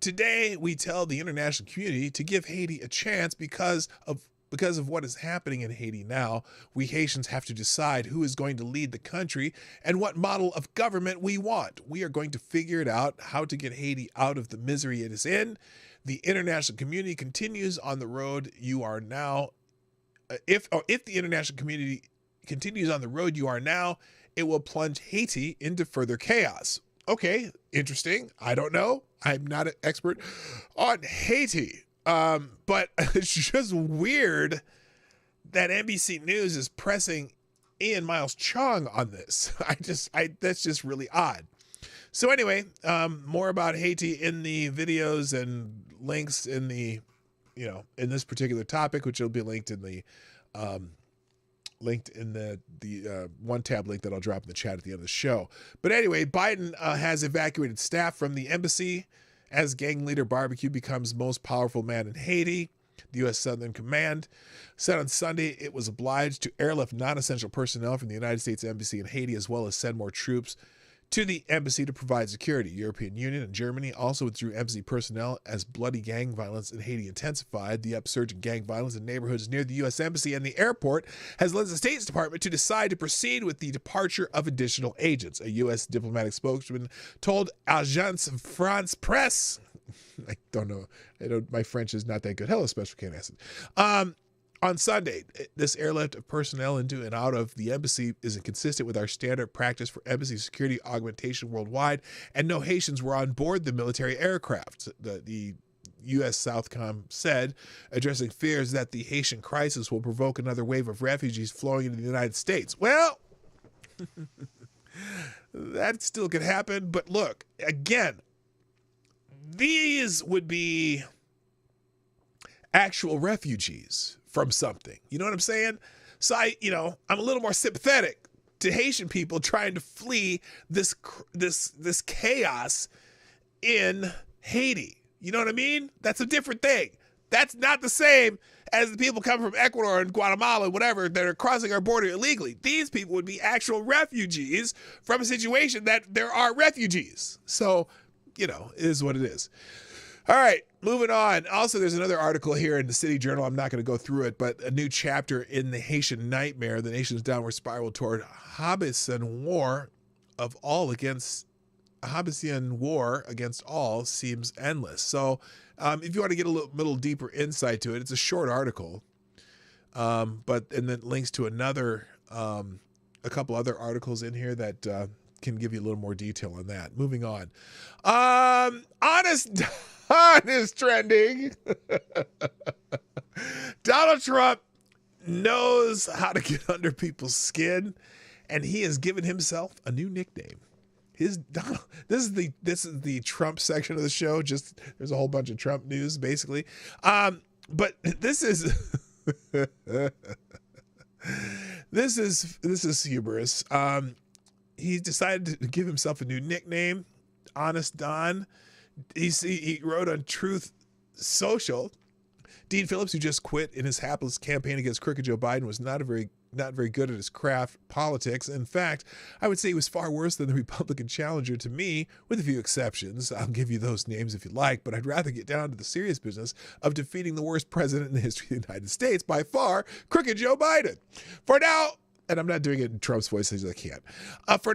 today we tell the international community to give Haiti a chance because of what is happening in Haiti now. We Haitians have to decide who is going to lead the country and what model of government we want. We are going to figure it out, how to get Haiti out of the misery it is in. The international community continues on the road you are now. If the international community continues on the road you are now, it will plunge Haiti into further chaos. Okay, interesting. I don't know. I'm not an expert on Haiti. But it's just weird that NBC News is pressing Ian Miles Chong on this. That's just really odd. So anyway, more about Haiti in the videos and links in the, in this particular topic, which will be linked in the one tab link that I'll drop in the chat at the end of the show. But anyway, Biden has evacuated staff from the embassy as gang leader barbecue becomes most powerful man in Haiti. The U.S. Southern Command said on Sunday it was obliged to airlift non-essential personnel from the United States Embassy in Haiti, as well as send more troops to the embassy to provide security. European Union and Germany also withdrew embassy personnel as bloody gang violence in Haiti intensified. The upsurge in gang violence in neighborhoods near the U.S. Embassy and the airport has led the State Department to decide to proceed with the departure of additional agents. A U.S. diplomatic spokesman told Agence France Presse, I don't know, my French is not that good. Hello, Special K accent. On Sunday, this airlift of personnel into and out of the embassy is inconsistent with our standard practice for embassy security augmentation worldwide, and no Haitians were on board the military aircraft. The U.S. Southcom said, addressing fears that the Haitian crisis will provoke another wave of refugees flowing into the United States. Well, that still could happen, but look, again, these would be actual refugees from something. You know what I'm saying? So I'm a little more sympathetic to Haitian people trying to flee this chaos in Haiti. You know what I mean? That's a different thing. That's not the same as the people coming from Ecuador and Guatemala, whatever, that are crossing our border illegally. These people would be actual refugees from a situation that there are refugees. So, it is what it is. All right, moving on. Also, there's another article here in the City Journal. I'm not going to go through it, but a new chapter in the Haitian nightmare, the nation's downward spiral toward Hutchenson war against all seems endless. So if you want to get a little deeper insight to it, it's a short article, and then links to a couple other articles in here that can give you a little more detail on that. Moving on. Honest Don is trending. Donald Trump knows how to get under people's skin, and he has given himself a new nickname. This is the Trump section of the show. Just there's a whole bunch of Trump news, basically. But this is this is humorous. He decided to give himself a new nickname, Honest Don. He wrote on Truth Social. Dean Phillips, who just quit in his hapless campaign against crooked Joe Biden, was not very good at his craft politics. In fact, I would say he was far worse than the Republican challenger to me, with a few exceptions. I'll give you those names if you like, but I'd rather get down to the serious business of defeating the worst president in the history of the United States, by far, crooked Joe Biden. For now, and I'm not doing it in Trump's voice because I can't. For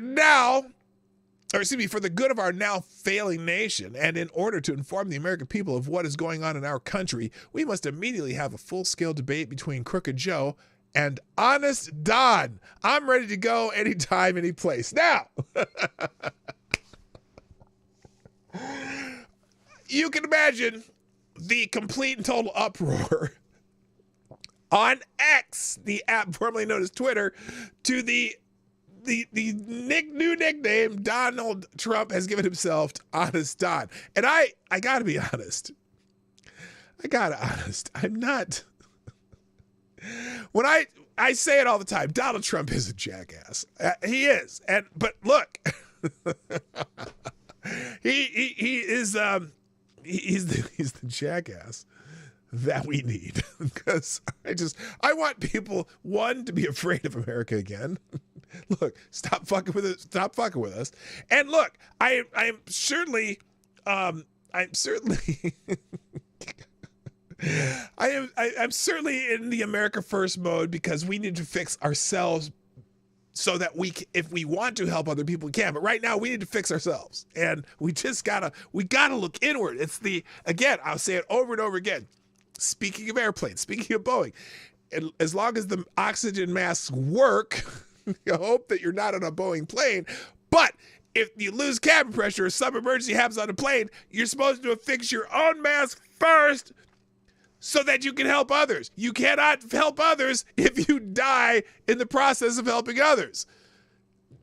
the good of our now failing nation, and in order to inform the American people of what is going on in our country, we must immediately have a full-scale debate between Crooked Joe and Honest Don. I'm ready to go anytime, any place. Now, you can imagine the complete and total uproar on X, the app formerly known as Twitter, to the new nickname Donald Trump has given himself, Honest Don. And I gotta be honest. I'm not. When I say it all the time, Donald Trump is a jackass. He is. But look, he's the jackass that we need, because I want people, one, to be afraid of America again. Look, stop fucking with us. And look, I'm certainly I'm certainly in the America First mode, because we need to fix ourselves so that if we want to help other people, we can. But right now we need to fix ourselves, and we gotta look inward. Again, I'll say it over and over again. Speaking of airplanes, speaking of Boeing, as long as the oxygen masks work, you hope that you're not on a Boeing plane. But if you lose cabin pressure or some emergency happens on a plane, you're supposed to fix your own mask first so that you can help others. You cannot help others if you die in the process of helping others.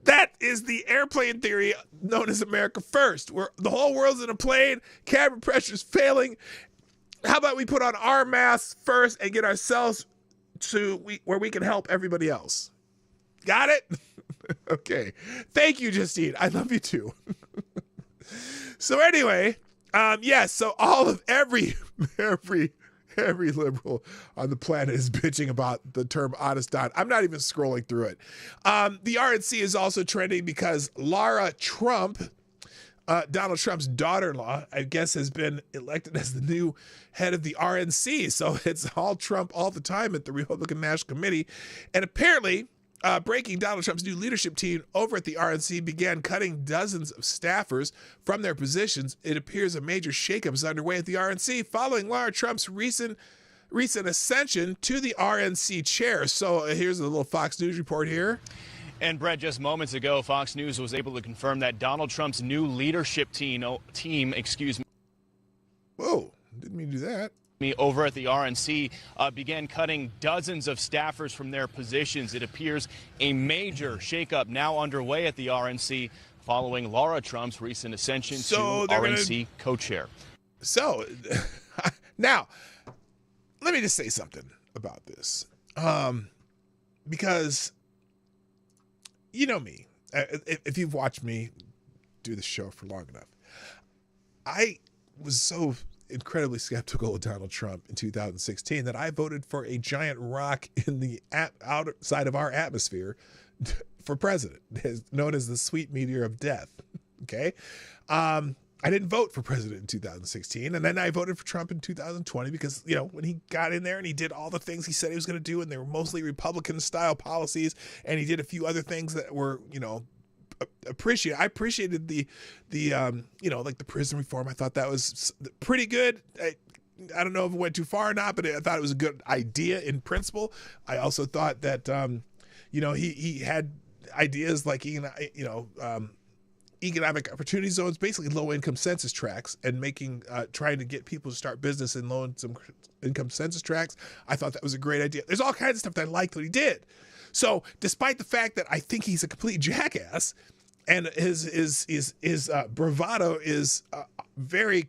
That is the airplane theory known as America First, where the whole world's in a plane, cabin pressure's failing. How about we put on our masks first and get ourselves to where we can help everybody else? Got it? Okay. Thank you, Justine. I love you too. So anyway, so every liberal on the planet is bitching about the term Honest Don. I'm not even scrolling through it. The RNC is also trending because Lara Trump, Donald Trump's daughter-in-law, I guess, has been elected as the new head of the RNC. So it's all Trump all the time at the Republican National Committee. And apparently, breaking, Donald Trump's new leadership team over at the RNC began cutting dozens of staffers from their positions. It appears a major shakeup is underway at the RNC following Lara Trump's recent ascension to the RNC chair. So here's a little Fox News report here. And Brett, just moments ago, Fox News was able to confirm that Donald Trump's new leadership team, Whoa, didn't mean to do that. Over at the RNC began cutting dozens of staffers from their positions. It appears a major shakeup now underway at the RNC following Lara Trump's recent ascension to RNC co-chair. So now, let me just say something. about this. Because you know me, if you've watched me do the show for long enough, I was so incredibly skeptical of Donald Trump in 2016 that I voted for a giant rock in the outside of our atmosphere for president, known as the sweet meteor of death. Okay. I didn't vote for president in 2016. And then I voted for Trump in 2020 because, you know, when he got in there and he did all the things he said he was going to do, and they were mostly Republican style policies, and he did a few other things that were, you know, I appreciated the you know, like the prison reform. I thought that was pretty good. I don't know if it went too far or not, but I thought it was a good idea in principle. I also thought that, you know, he had ideas like, you know, economic opportunity zones, basically low-income census tracts, and trying to get people to start business in low-income census tracts. I thought that was a great idea. There's all kinds of stuff that I liked what he did. So despite the fact that I think he's a complete jackass and his bravado is very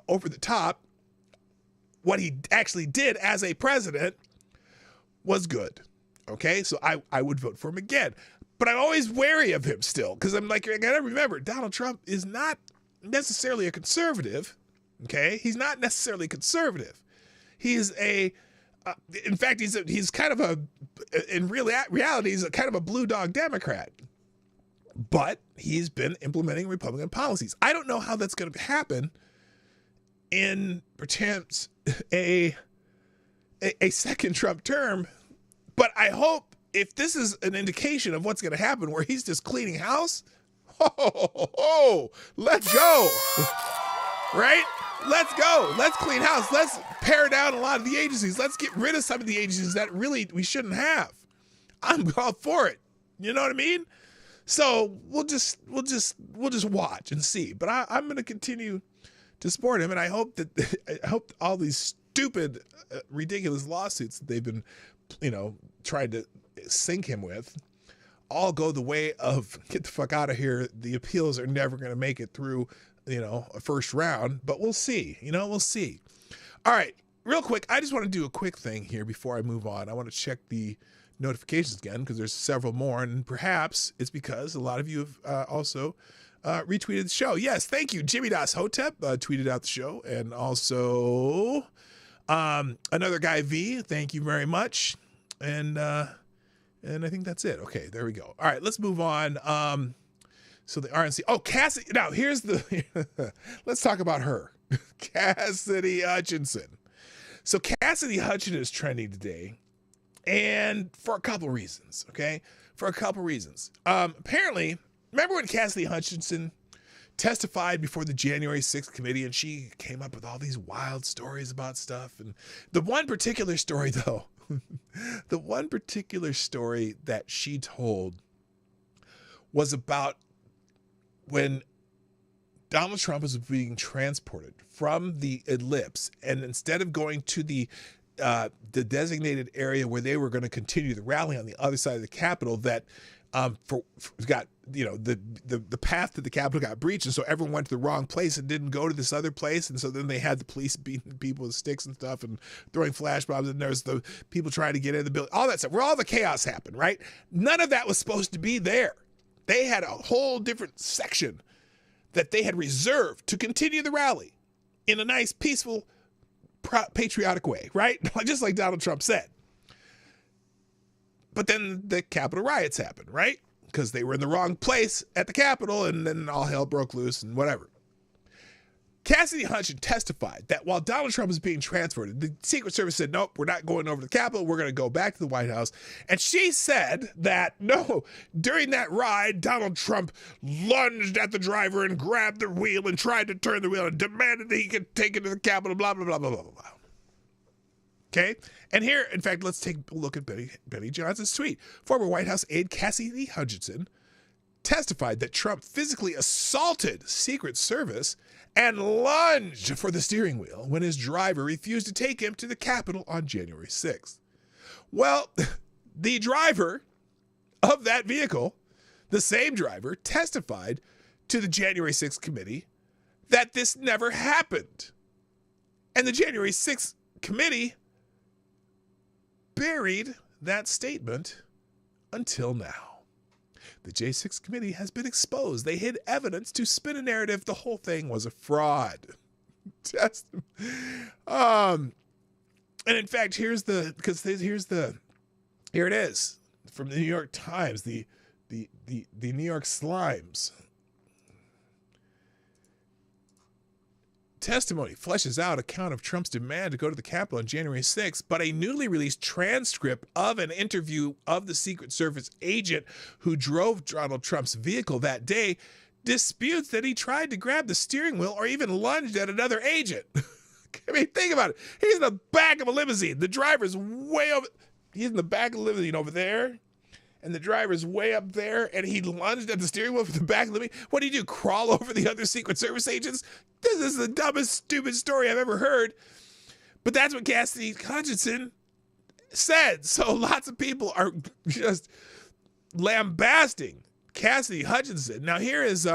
over the top, what he actually did as a president was good. Okay, so I would vote for him again. But I'm always wary of him still, because I'm like, I gotta remember, Donald Trump is not necessarily a conservative. Okay, he's not necessarily conservative. He is in fact, he's kind of in reality, he's a kind of a blue dog Democrat. But he's been implementing Republican policies. I don't know how that's going to happen in perhaps a second Trump term, but I hope, if this is an indication of what's going to happen, where he's just cleaning house, let's go, right? Let's go. Let's clean house. Let's pare down a lot of the agencies. Let's get rid of some of the agencies that really we shouldn't have. I'm all for it. You know what I mean? So we'll just watch and see. But I'm going to continue to support him, and I hope all these stupid, ridiculous lawsuits that they've been, you know, trying to sink him with all go the way of get the fuck out of here. The appeals are never going to make it through, you know, a first round, but we'll see. You know, we'll see. All right, real quick, I just want to do a quick thing here before I move on. I want to check the notifications again because there's several more, and perhaps it's because a lot of you have also retweeted the show. Yes, thank you. Jimmy Das Hotep tweeted out the show, and also another guy V. Thank you very much. And I think that's it. Okay, there we go. All right, let's move on. So the RNC. Oh, Cassidy. Now here's let's talk about her. Cassidy Hutchenson. So Cassidy Hutchenson is trending today, and for a couple reasons. Okay, for a couple reasons. Apparently, remember when Cassidy Hutchenson testified before the January 6th committee, and she came up with all these wild stories about stuff. And the one particular story, though, the one particular story that she told was about when Donald Trump was being transported from the ellipse, and instead of going to the designated area where they were going to continue the rally on the other side of the Capitol, that got, you know, the path to the Capitol got breached, and so everyone went to the wrong place and didn't go to this other place, and so then they had the police beating people with sticks and stuff and throwing flash bombs, and there's the people trying to get in the building, all that stuff, where all the chaos happened, right? None of that was supposed to be there. They had a whole different section that they had reserved to continue the rally in a nice, peaceful, patriotic way, right? Just like Donald Trump said. But then the Capitol riots happened, right? Because they were in the wrong place at the Capitol, and then all hell broke loose and whatever. Cassidy Hutchenson testified that while Donald Trump was being transferred, the Secret Service said, nope, we're not going over to the Capitol. We're going to go back to the White House. And she said that, no, during that ride, Donald Trump lunged at the driver and grabbed the wheel and tried to turn the wheel and demanded that he could take it to the Capitol, blah, blah, blah, blah, blah, blah. Okay? And here, in fact, let's take a look at Benny Johnson's tweet. Former White House aide Cassidy Hutchenson testified that Trump physically assaulted Secret Service and lunged for the steering wheel when his driver refused to take him to the Capitol on January 6th. Well, the driver of that vehicle, the same driver, testified to the January 6th committee that this never happened. And the January 6th committee buried that statement until now. The J6 committee has been exposed. They hid evidence to spin a narrative the whole thing was a fraud. And in fact, here it is from the New York Times, the New York Slimes. Testimony fleshes out account of Trump's demand to go to the Capitol on January 6th, but a newly released transcript of an interview of the Secret Service agent who drove Donald Trump's vehicle that day disputes that he tried to grab the steering wheel or even lunged at another agent. I mean, think about it. He's in the back of a limousine. The driver's way over. He's in the back of the limousine over there, and the driver's way up there, and he lunged at the steering wheel from the back of the limousine. What do you do, crawl over the other Secret Service agents? This is the dumbest, stupid story I've ever heard. But that's what Cassidy Hutchenson said. So lots of people are just lambasting Cassidy Hutchenson. Now here is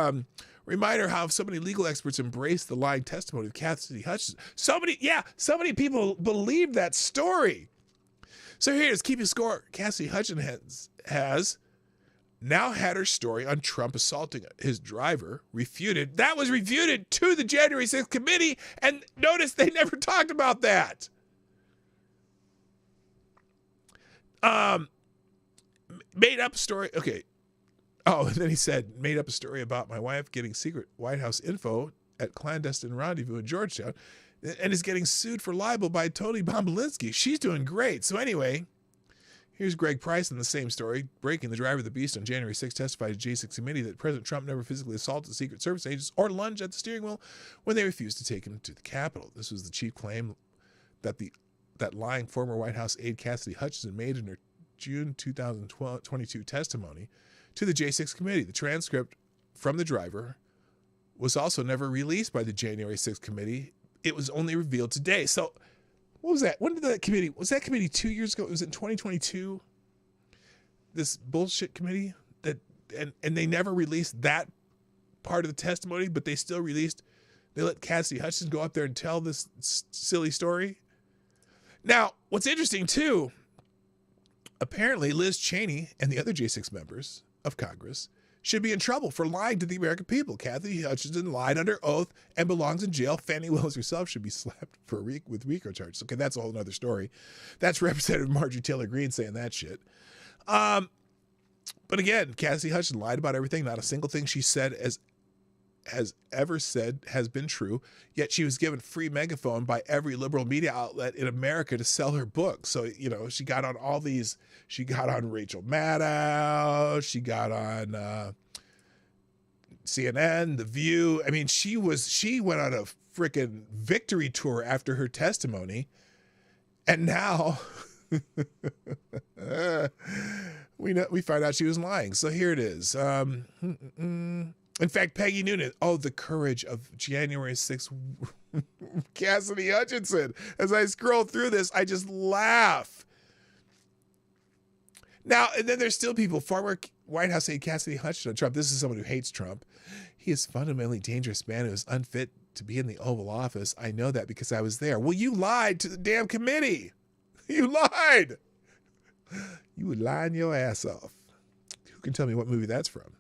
reminder how so many legal experts embrace the lying testimony of Cassidy Hutchenson. So many people believe that story. So here's keeping score. Cassidy Hutchenson has now had her story on Trump assaulting his driver refuted. That was refuted to the January 6th committee, and notice they never talked about that. Made up story. Okay. Oh, and then he said, made up a story about my wife getting secret White House info at clandestine rendezvous in Georgetown and is getting sued for libel by Tony Bobulinski. She's doing great. So anyway, here's Greg Price in the same story. Breaking the driver of the beast on January 6th testified to J6 committee that President Trump never physically assaulted Secret Service agents or lunged at the steering wheel when they refused to take him to the Capitol. This was the chief claim that that lying former White House aide Cassidy Hutchenson made in her June 2022 testimony to the J6 committee. The transcript from the driver was also never released by the January 6th committee. It was only revealed today. So what was that? When did that committee, was that committee 2 years ago? It was in 2022. This bullshit committee that, and they never released that part of the testimony, but they still released, they let Cassidy Hutchenson go up there and tell this silly story. Now, what's interesting too, apparently Liz Cheney and the other J6 members of Congress should be in trouble for lying to the American people. Cassidy Hutchenson lied under oath and belongs in jail. Fannie Willis herself should be slapped for with RICO charges. Okay, that's a whole other story. That's Representative Marjorie Taylor Greene saying that shit. But again, Cassidy Hutchenson lied about everything. Not a single thing she said has ever said has been true, yet she was given free megaphone by every liberal media outlet in America to sell her book. So, you know, she got on all these, she got on Rachel Maddow, she got on CNN, The View. I mean, she went on a freaking victory tour after her testimony. And now we find out she was lying. So here it is. In fact, Peggy Noonan, the courage of January 6th, Cassidy Hutchenson. As I scroll through this, I just laugh. Now, and then there's still people, former White House aide Cassidy Hutchenson on Trump. This is someone who hates Trump. He is a fundamentally dangerous man who is unfit to be in the Oval Office. I know that because I was there. Well, you lied to the damn committee. You lied. You would lie your ass off. Who can tell me what movie that's from?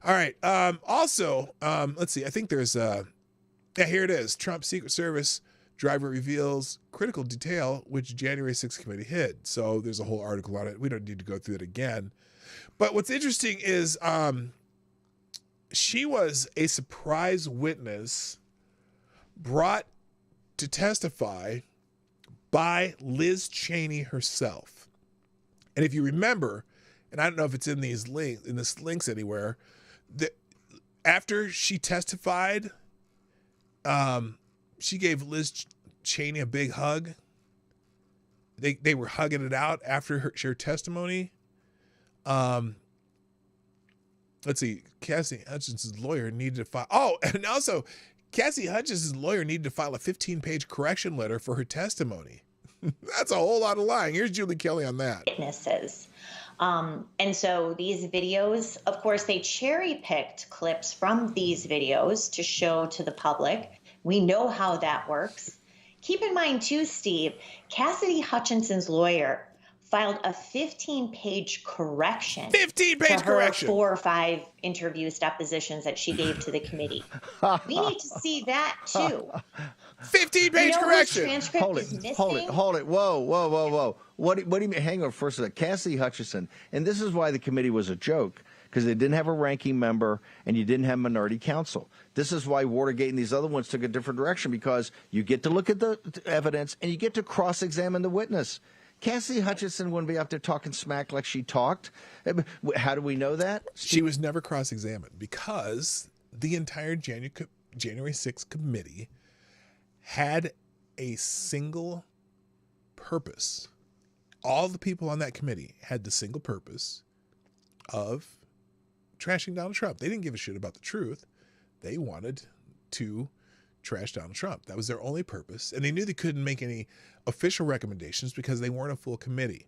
All right. Also, let's see. I think there's here it is. Trump Secret Service driver reveals critical detail which January 6th committee hid. So there's a whole article on it. We don't need to go through it again. But what's interesting is she was a surprise witness brought to testify by Liz Cheney herself. And if you remember, and I don't know if it's in these links anywhere, after she testified, she gave Liz Cheney a big hug. They were hugging it out after her testimony. Let's see. Cassidy Hutchenson's lawyer needed to file. Oh, and also Cassidy Hutchenson's lawyer needed to file a 15-page correction letter for her testimony. That's a whole lot of lying. Here's Julie Kelly on that. Witnesses. And so these videos, of course, they cherry-picked clips from these videos to show to the public. We know how that works. Keep in mind, too, Steve, Cassidy Hutchenson's lawyer filed a 15-page correction. 15-page correction. 4 or 5 interviews, depositions that she gave to the committee. We need to see that too. 15-page correction. Transcript Hold is it. missing. Hold it. Whoa. What do you mean? Hang on first a second. Cassidy Hutchenson, and this is why the committee was a joke, because they didn't have a ranking member and you didn't have minority counsel. This is why Watergate and these other ones took a different direction, because you get to look at the evidence and you get to cross-examine the witness. Cassidy Hutchenson wouldn't be up there talking smack like she talked. How do we know that? She was never cross-examined because the entire January 6th committee had a single purpose. All the people on that committee had the single purpose of trashing Donald Trump. They didn't give a shit about the truth. They wanted to trash Donald Trump. That was their only purpose. And they knew they couldn't make any official recommendations because they weren't a full committee.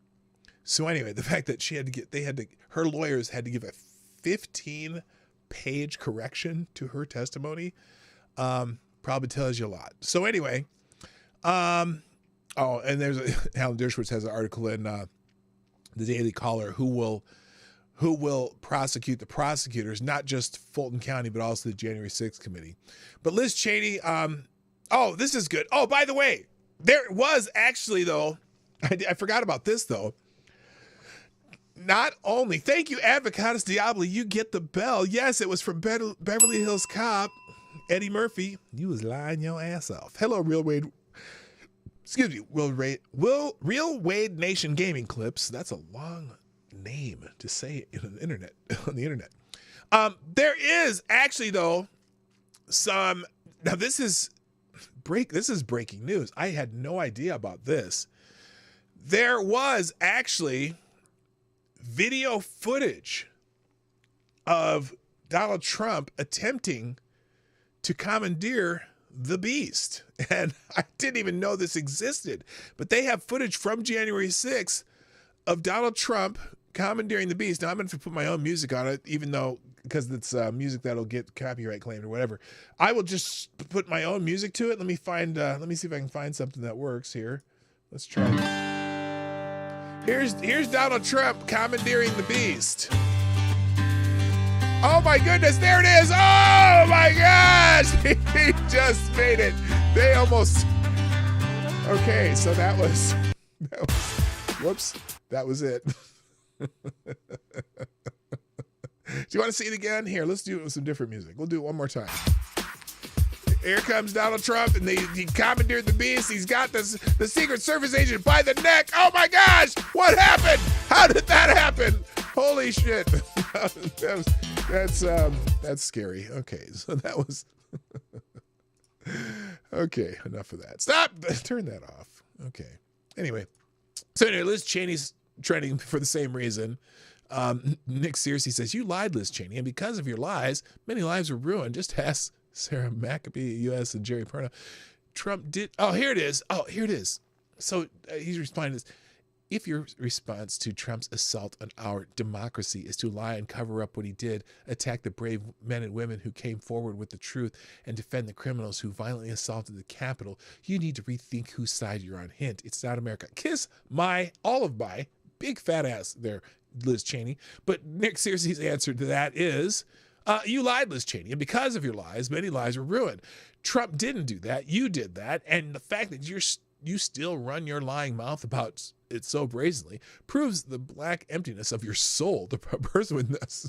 So anyway, the fact that her lawyers had to give a 15-page correction to her testimony probably tells you a lot. So anyway, and there's Alan Dershowitz has an article in the Daily Caller who will prosecute the prosecutors, not just Fulton County, but also the January 6th committee. But Liz Cheney, this is good. Oh, by the way, there was actually, though, I forgot about this, though. Not only, thank you, Avocados Diablo, you get the bell. Yes, it was from Beverly Hills Cop, Eddie Murphy. You was lying your ass off. Hello, Real Wade Nation Gaming Clips. That's a long name to say on the internet. There is actually, though, this is breaking news. I had no idea about this. There was actually video footage of Donald Trump attempting to commandeer the beast. And I didn't even know this existed, but they have footage from January 6th of Donald Trump commandeering the beast. Now I'm going to put my own music on it, even though, because it's music that'll get copyright claimed or whatever. I will just put my own music to it. Let me see if I can find something that works here. Let's try it. Here's Donald Trump commandeering the beast. Oh my goodness, there it is. Oh my gosh, he just made it. They almost, okay, so that was whoops, that was it. Do you want to see it again? Here, let's do it with some different music. We'll do it one more time. Here comes Donald Trump, and he commandeered the beast. He's got the Secret Service agent by the neck. Oh my gosh, what happened? How did that happen? Holy shit. That's scary. Okay, so that was okay, enough of that. Stop! Turn that off. Okay. Anyway, so Liz Cheney's trending for the same reason. Nick Searcy says, you lied, Liz Cheney, and because of your lies, many lives were ruined. Just ask Sarah McAfee, U.S., and Jerry Perna. Trump did... Oh, here it is. So he's responding to this. If your response to Trump's assault on our democracy is to lie and cover up what he did, attack the brave men and women who came forward with the truth, and defend the criminals who violently assaulted the Capitol, you need to rethink whose side you're on. Hint, it's not America. Kiss all of my big fat ass there, Liz Cheney. But Nick Searcy's answer to that is, you lied, Liz Cheney, and because of your lies, many lives were ruined. Trump didn't do that. You did that. And the fact that you still run your lying mouth about it so brazenly proves the black emptiness of your soul. The person with this,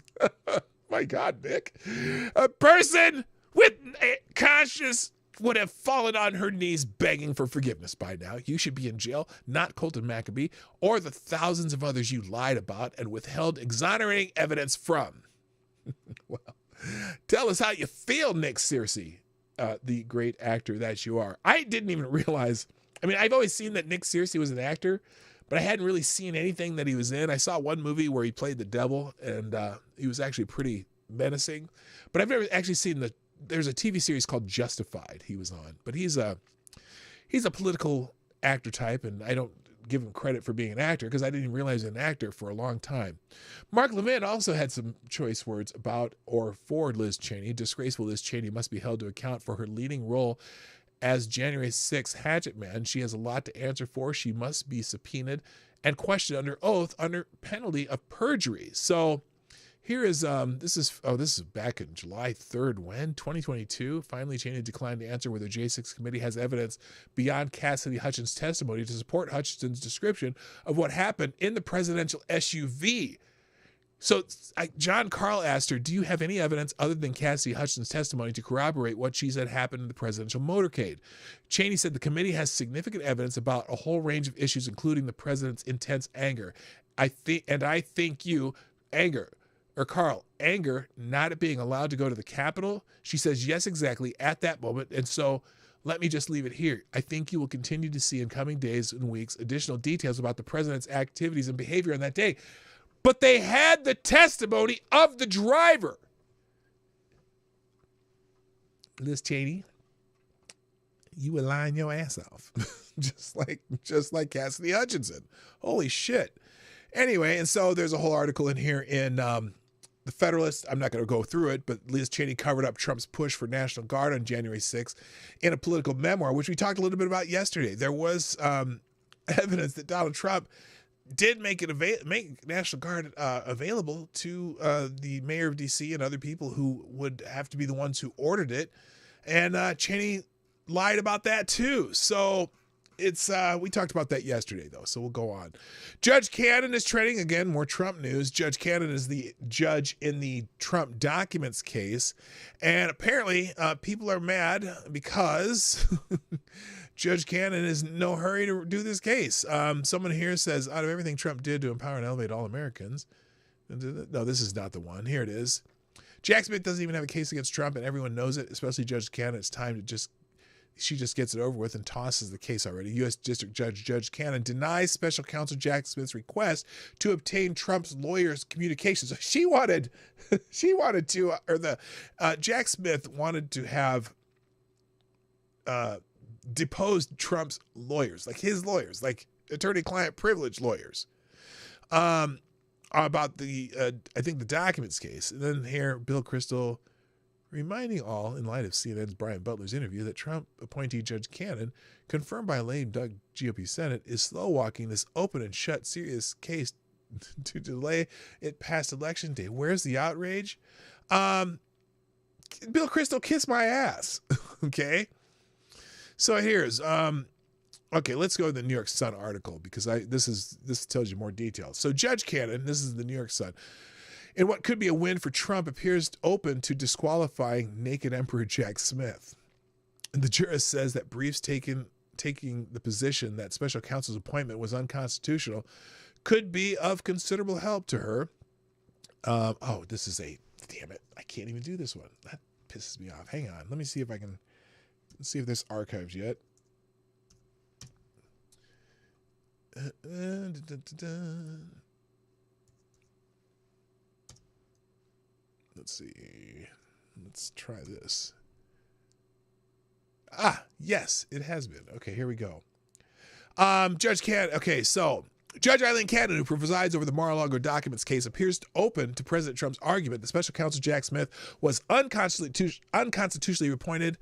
my God, Nick, a person with a conscience would have fallen on her knees begging for forgiveness by now. You should be in jail, not Colton McAfee, or the thousands of others you lied about and withheld exonerating evidence from. Well, tell us how you feel, Nick Searcy, the great actor that you are. I didn't even realize. I mean, I've always seen that Nick Searcy was an actor, but I hadn't really seen anything that he was in. I saw one movie where he played the devil, and he was actually pretty menacing. But I've never actually seen there's a TV series called Justified he was on. But he's a political actor type, and I don't give him credit for being an actor because I didn't even realize he was an actor for a long time. Mark Levin also had some choice words about or for Liz Cheney. Disgraceful Liz Cheney must be held to account for her leading role as January 6th hatchet man. She has a lot to answer for. She must be subpoenaed and questioned under oath under penalty of perjury. So here is this is back in July 3rd, when 2022. Finally, Cheney declined to answer whether J6 committee has evidence beyond Cassidy Hutchenson's testimony to support Hutchenson's description of what happened in the presidential SUV. So John Carl asked her, do you have any evidence other than Cassidy Hutchenson's testimony to corroborate what she said happened in the presidential motorcade? Cheney said the committee has significant evidence about a whole range of issues, including the president's intense anger. I think you, Carl, anger not at being allowed to go to the Capitol. She says, yes, exactly, at that moment. And so let me just leave it here. I think you will continue to see in coming days and weeks additional details about the president's activities and behavior on that day. But they had the testimony of the driver. Liz Cheney, you were lying your ass off. just like Cassidy Hutchenson. Holy shit. Anyway, and so there's a whole article in here in The Federalist. I'm not going to go through it, but Liz Cheney covered up Trump's push for National Guard on January 6th in a political memoir, which we talked a little bit about yesterday. There was evidence that Donald Trump did make National Guard available to the mayor of D.C. and other people who would have to be the ones who ordered it. And Cheney lied about that too. So it's we talked about that yesterday, though, so we'll go on. Judge Cannon is trending. Again, more Trump news. Judge Cannon is the judge in the Trump documents case. And apparently people are mad because Judge Cannon is in no hurry to do this case. Someone here says, out of everything Trump did to empower and elevate all Americans. No, this is not the one. Here it is. Jack Smith doesn't even have a case against Trump, and everyone knows it, especially Judge Cannon. It's time to she just gets it over with and tosses the case already. U.S. District Judge Cannon denies special counsel Jack Smith's request to obtain Trump's lawyer's communications. Jack Smith wanted to have deposed Trump's lawyers, like his lawyers, like attorney-client privilege lawyers, about the documents case. And then here, Bill Kristol reminding all, in light of CNN's Brian Butler's interview, that Trump appointee Judge Cannon, confirmed by lame Doug GOP Senate, is slow-walking this open and shut serious case to delay it past Election Day. Where's the outrage? Bill Kristol, kiss my ass. Okay? So here's, okay, let's go to the New York Sun article because this tells you more details. So Judge Cannon, this is the New York Sun, in what could be a win for Trump, appears open to disqualifying naked Emperor Jack Smith. And the jurist says that briefs taking the position that special counsel's appointment was unconstitutional could be of considerable help to her. Damn it, I can't even do this one. That pisses me off. Hang on, let me see if I can. Let's see if this archives yet. Let's see. Let's try this. Yes, it has been. Okay, here we go. Judge Cannon. Okay, so Judge Eileen Cannon, who presides over the Mar-a-Lago documents case, appears open to President Trump's argument that special counsel Jack Smith was unconstitutionally appointed,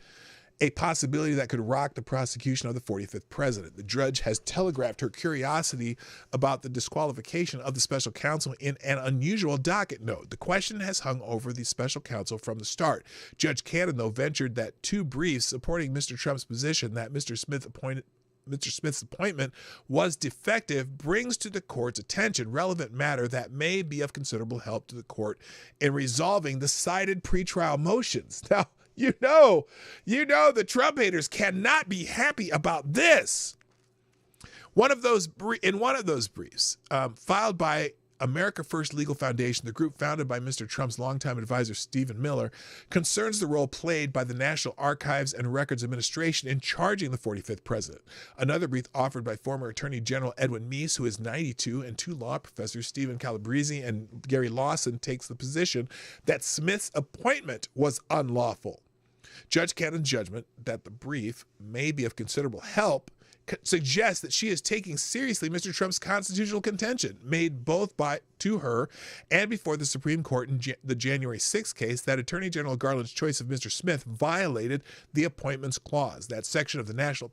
a possibility that could rock the prosecution of the 45th president. The judge has telegraphed her curiosity about the disqualification of the special counsel in an unusual docket note. The question has hung over the special counsel from the start. Judge Cannon, though, ventured that two briefs supporting Mr. Trump's position that Mr. Smith's appointment was defective brings to the court's attention relevant matter that may be of considerable help to the court in resolving the cited pretrial motions. Now, you know the Trump haters cannot be happy about this. In one of those briefs, filed by America First Legal Foundation, the group founded by Mr. Trump's longtime advisor Stephen Miller, concerns the role played by the National Archives and Records Administration in charging the 45th president. Another brief offered by former Attorney General Edwin Meese, who is 92, and two law professors, Stephen Calabrese and Gary Lawson, takes the position that Smith's appointment was unlawful. Judge Cannon's judgment that the brief may be of considerable help suggests that she is taking seriously Mr. Trump's constitutional contention, made both to her and before the Supreme Court in the January 6th case, that Attorney General Garland's choice of Mr. Smith violated the Appointments Clause. That section of the National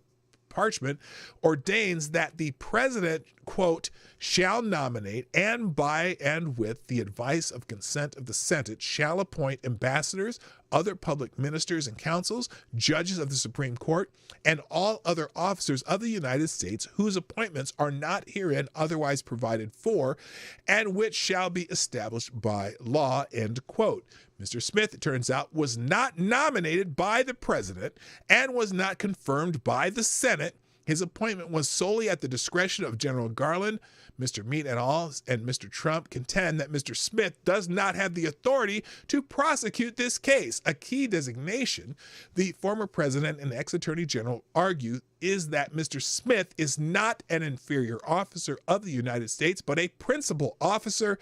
Parchment ordains that the president, quote, shall nominate and by and with the advice of consent of the Senate shall appoint ambassadors, other public ministers and counsels, judges of the Supreme Court, and all other officers of the United States whose appointments are not herein otherwise provided for, and which shall be established by law, end quote. Mr. Smith, it turns out, was not nominated by the president and was not confirmed by the Senate. His appointment was solely at the discretion of General Garland. Mr. Meade et al. And Mr. Trump contend that Mr. Smith does not have the authority to prosecute this case. A key designation, the former president and ex-attorney general argue, is that Mr. Smith is not an inferior officer of the United States, but a principal officer,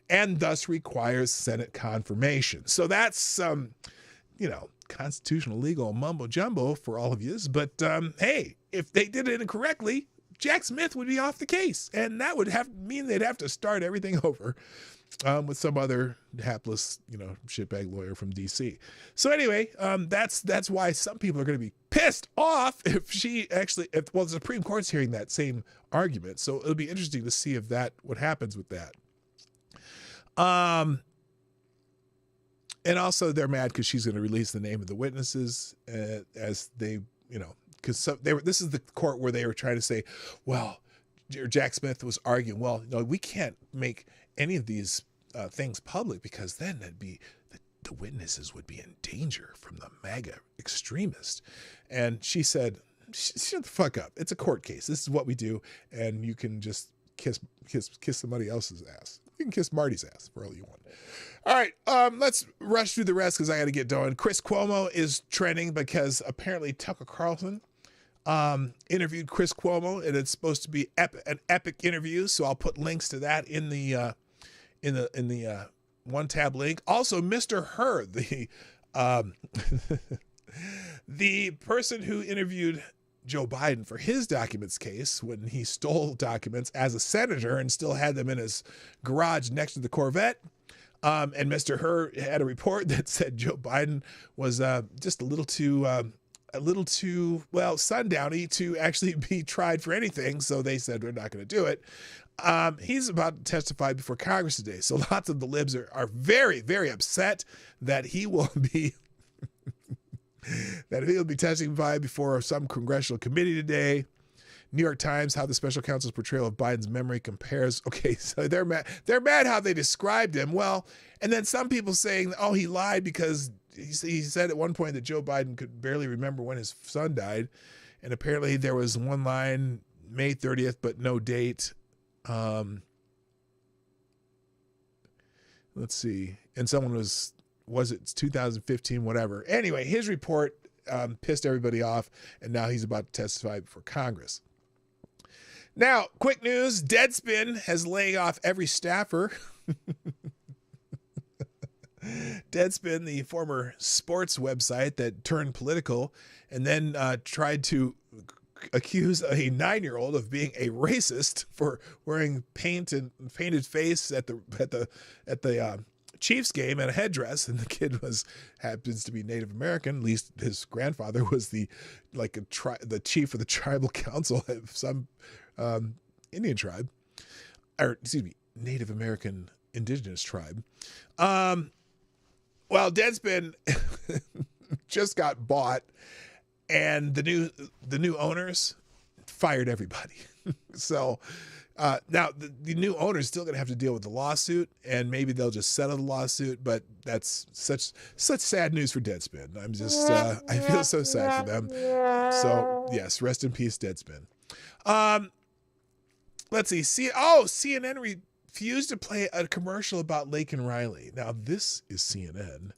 and thus requires Senate confirmation. So that's, constitutional legal mumbo jumbo for all of you. But hey, if they did it incorrectly, Jack Smith would be off the case, and that would mean they'd have to start everything over with some other hapless, shitbag lawyer from D.C. So anyway, that's why some people are going to be pissed off if the Supreme Court's hearing that same argument. So it'll be interesting to see what happens with that. And also they're mad because she's going to release the name of the witnesses as they, because this is the court where they were trying to say, well, Jack Smith was arguing, well, no, we can't make any of these things public because then that'd be the witnesses would be in danger from the MAGA extremists. And she said, shut the fuck up. It's a court case. This is what we do. And you can just kiss somebody else's ass. You can kiss Marty's ass for all you want. All right, let's rush through the rest because I got to get going. Chris Cuomo is trending because apparently Tucker Carlson interviewed Chris Cuomo, and it's supposed to be an epic interview. So I'll put links to that in the one tab link. Also, Mr. Hur, the person who interviewed Joe Biden for his documents case when he stole documents as a senator and still had them in his garage next to the Corvette. And Mr. Hur had a report that said Joe Biden was just a little too sundowny to actually be tried for anything. So they said, we're not going to do it. He's about to testify before Congress today. So lots of the libs are very, very upset that he will be testifying before some congressional committee today. New York Times, how the special counsel's portrayal of Biden's memory compares. Okay, so they're mad. They're mad how they described him. Well, and then some people saying, oh, he lied because he said at one point that Joe Biden could barely remember when his son died. And apparently there was one line, May 30th, but no date. Let's see. And someone was it 2015, whatever. Anyway, his report pissed everybody off, and now he's about to testify before Congress. Now, quick news, Deadspin has laid off every staffer. Deadspin, the former sports website that turned political and then tried to accuse a 9-year-old of being a racist for wearing painted face at the Chiefs game and a headdress, and the kid happens to be Native American. At least his grandfather was the chief of the tribal council of some Indian tribe, or excuse me, Native American indigenous tribe. Well, Deadspin just got bought, and the new owners fired everybody. So now the new owner is still going to have to deal with the lawsuit, and maybe they'll just settle the lawsuit. But that's such sad news for Deadspin. I'm just I feel so sad for them. So yes, rest in peace, Deadspin. Let's see. CNN refused to play a commercial about Laken Riley. Now this is CNN.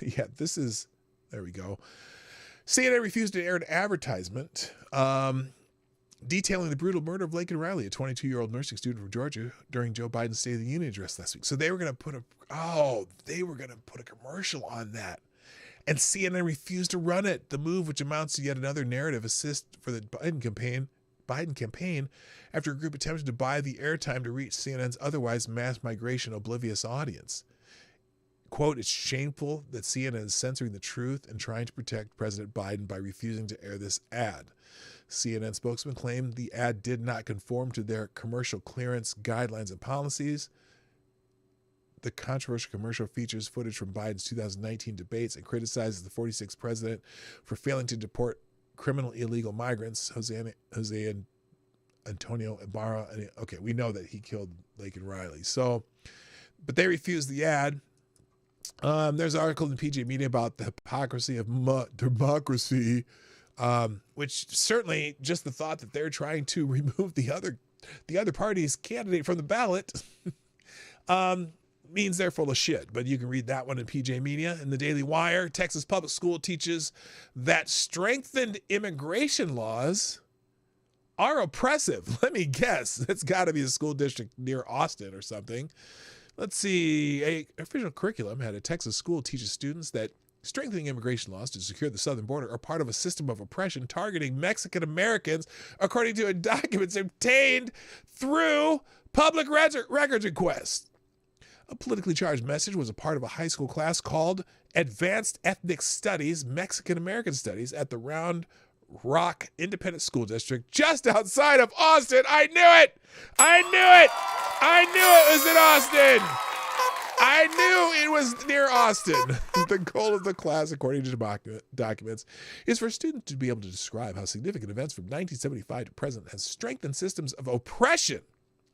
Yeah, this is. There we go. CNN refused to air an advertisement detailing the brutal murder of Laken Riley, a 22-year-old nursing student from Georgia, during Joe Biden's State of the Union address last week. So they were going to put a commercial on that, and CNN refused to run it. The move, which amounts to yet another narrative assist for the Biden campaign, after a group attempted to buy the airtime to reach CNN's otherwise mass migration oblivious audience. Quote, it's shameful that CNN is censoring the truth and trying to protect President Biden by refusing to air this ad. CNN spokesman claimed the ad did not conform to their commercial clearance guidelines and policies. The controversial commercial features footage from Biden's 2019 debates and criticizes the 46th president for failing to deport criminal illegal migrants, Jose Antonio Ibarra. Okay, we know that he killed Laken Riley. So, but they refused the ad. There's an article in PJ Media about the hypocrisy of democracy, which certainly just the thought that they're trying to remove the other party's candidate from the ballot means they're full of shit. But you can read that one in PJ Media. In the Daily Wire, Texas public school teaches that strengthened immigration laws are oppressive. Let me guess. It's got to be a school district near Austin or something. Let's see. A official curriculum had a Texas school teaches students that strengthening immigration laws to secure the southern border are part of a system of oppression targeting Mexican Americans, according to documents obtained through public records requests. A politically charged message was a part of a high school class called Advanced Ethnic Studies, Mexican American Studies at the Round Rock Independent School District just outside of Austin. I knew it! I knew it! I knew it was in Austin! I knew it was near Austin. The goal of the class, according to documents, is for students to be able to describe how significant events from 1975 to present has strengthened systems of oppression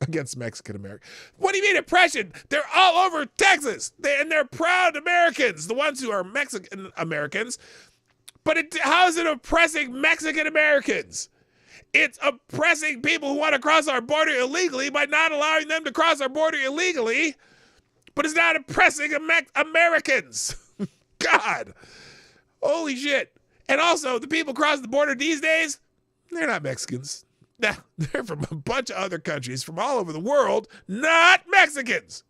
against Mexican Americans. What do you mean oppression? They're all over Texas, and they're proud Americans, the ones who are Mexican Americans. But how is it oppressing Mexican Americans? It's oppressing people who want to cross our border illegally by not allowing them to cross our border illegally, but it's not oppressing Americans. God. Holy shit. And also, the people crossing the border these days, they're not Mexicans. Nah, they're from a bunch of other countries from all over the world, not Mexicans.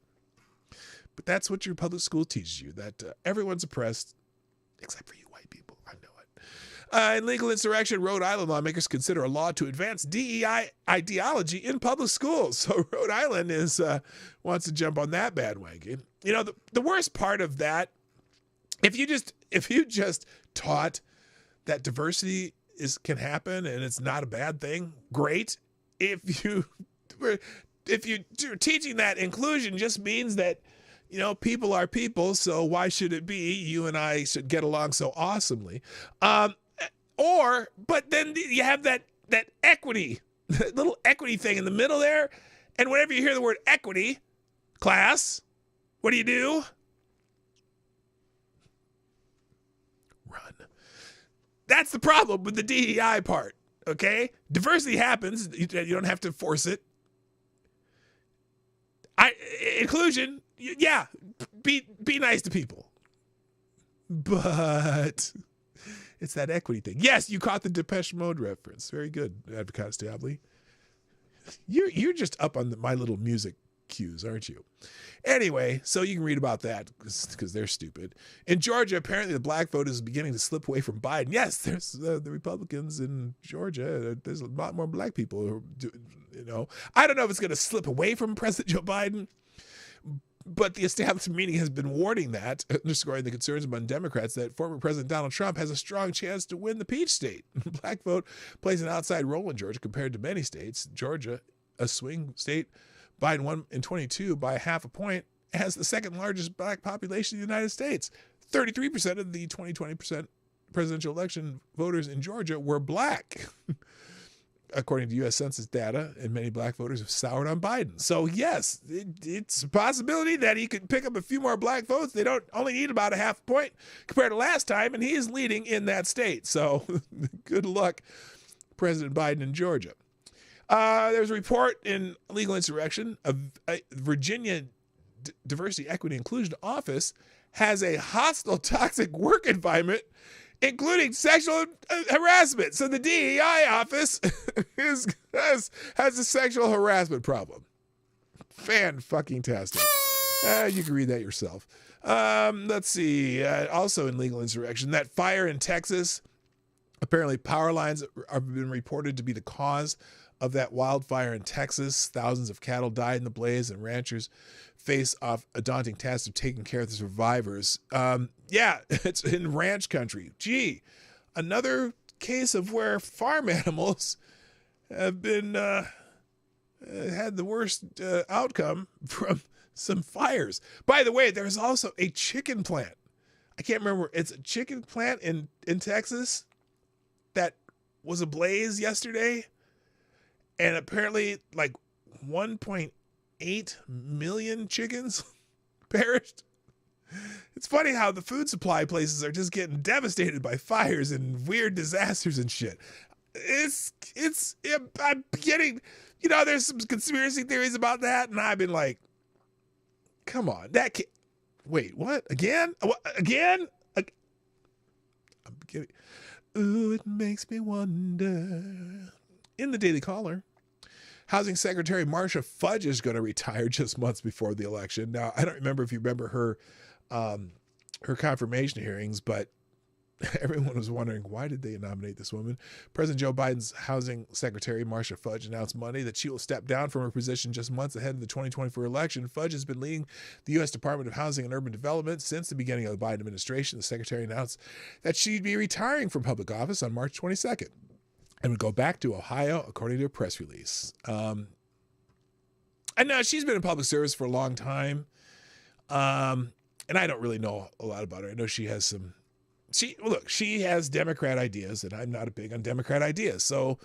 But that's what your public school teaches you, that everyone's oppressed, except for you white people. I know it. In legal insurrection, Rhode Island lawmakers consider a law to advance DEI ideology in public schools. So Rhode Island wants to jump on that bandwagon. You know, the worst part of that, if you just taught that diversity can happen and it's not a bad thing, great. If you're teaching that inclusion just means that, you know, people are people, so why should it be you and I should get along so awesomely? But then you have that equity, that little equity thing in the middle there, and whenever you hear the word equity, class, what do? Run. That's the problem with the DEI part, okay? Diversity happens. You don't have to force it. Inclusion, yeah, be nice to people. But it's that equity thing. Yes, you caught the Depeche Mode reference. Very good, Advocate Stably. You're just up on my little music cues, aren't you? Anyway, so you can read about that because they're stupid. In Georgia, apparently the black vote is beginning to slip away from Biden. Yes, there's the Republicans in Georgia. There's a lot more black people who I don't know if it's going to slip away from President Joe Biden, but the establishment meeting has been warning that, underscoring the concerns among Democrats that former President Donald Trump has a strong chance to win the Peach State. The black vote plays an outside role in Georgia compared to many states. Georgia, a swing state, Biden won in 22 by half a point, has the second largest black population in the United States. 33% of the 2020 presidential election voters in Georgia were black, according to U.S. Census data, and many black voters have soured on Biden. So yes, it's a possibility that he could pick up a few more black votes. They don't only need about a half a point compared to last time, and he is leading in that state. So good luck, President Biden in Georgia. There's a report in Legal Insurrection of Virginia Diversity, Equity, Inclusion Office has a hostile, toxic work environment, including sexual harassment. So the DEI office has a sexual harassment problem. Fan-fucking-tastic. You can read that yourself. Let's see. Also in Legal Insurrection, that fire in Texas, apparently power lines have been reported to be the cause of that wildfire in Texas. Thousands of cattle died in the blaze, and ranchers face off a daunting task of taking care of the survivors. Yeah, it's in ranch country. Gee, another case of where farm animals have been had the worst outcome from some fires. By the way, there's also a chicken plant. I can't remember. It's a chicken plant in Texas that was ablaze yesterday. And apparently like 1.8 million chickens perished. It's funny how the food supply places are just getting devastated by fires and weird disasters and shit. I'm getting, there's some conspiracy theories about that. And I've been like, come on, that can't, wait, what? Again? What? Again? I'm kidding. Ooh, it makes me wonder. In the Daily Caller, Housing Secretary Marcia Fudge is going to retire just months before the election. Now, I don't remember if you remember her confirmation hearings, but everyone was wondering, why did they nominate this woman? President Joe Biden's Housing Secretary Marcia Fudge announced Monday that she will step down from her position just months ahead of the 2024 election. Fudge has been leading the U.S. Department of Housing and Urban Development since the beginning of the Biden administration. The secretary announced that she'd be retiring from public office on March 22nd and would go back to Ohio, according to a press release. I know she's been in public service for a long time, and I don't really know a lot about her. I know she has some... She has Democrat ideas, and I'm not big on Democrat ideas, so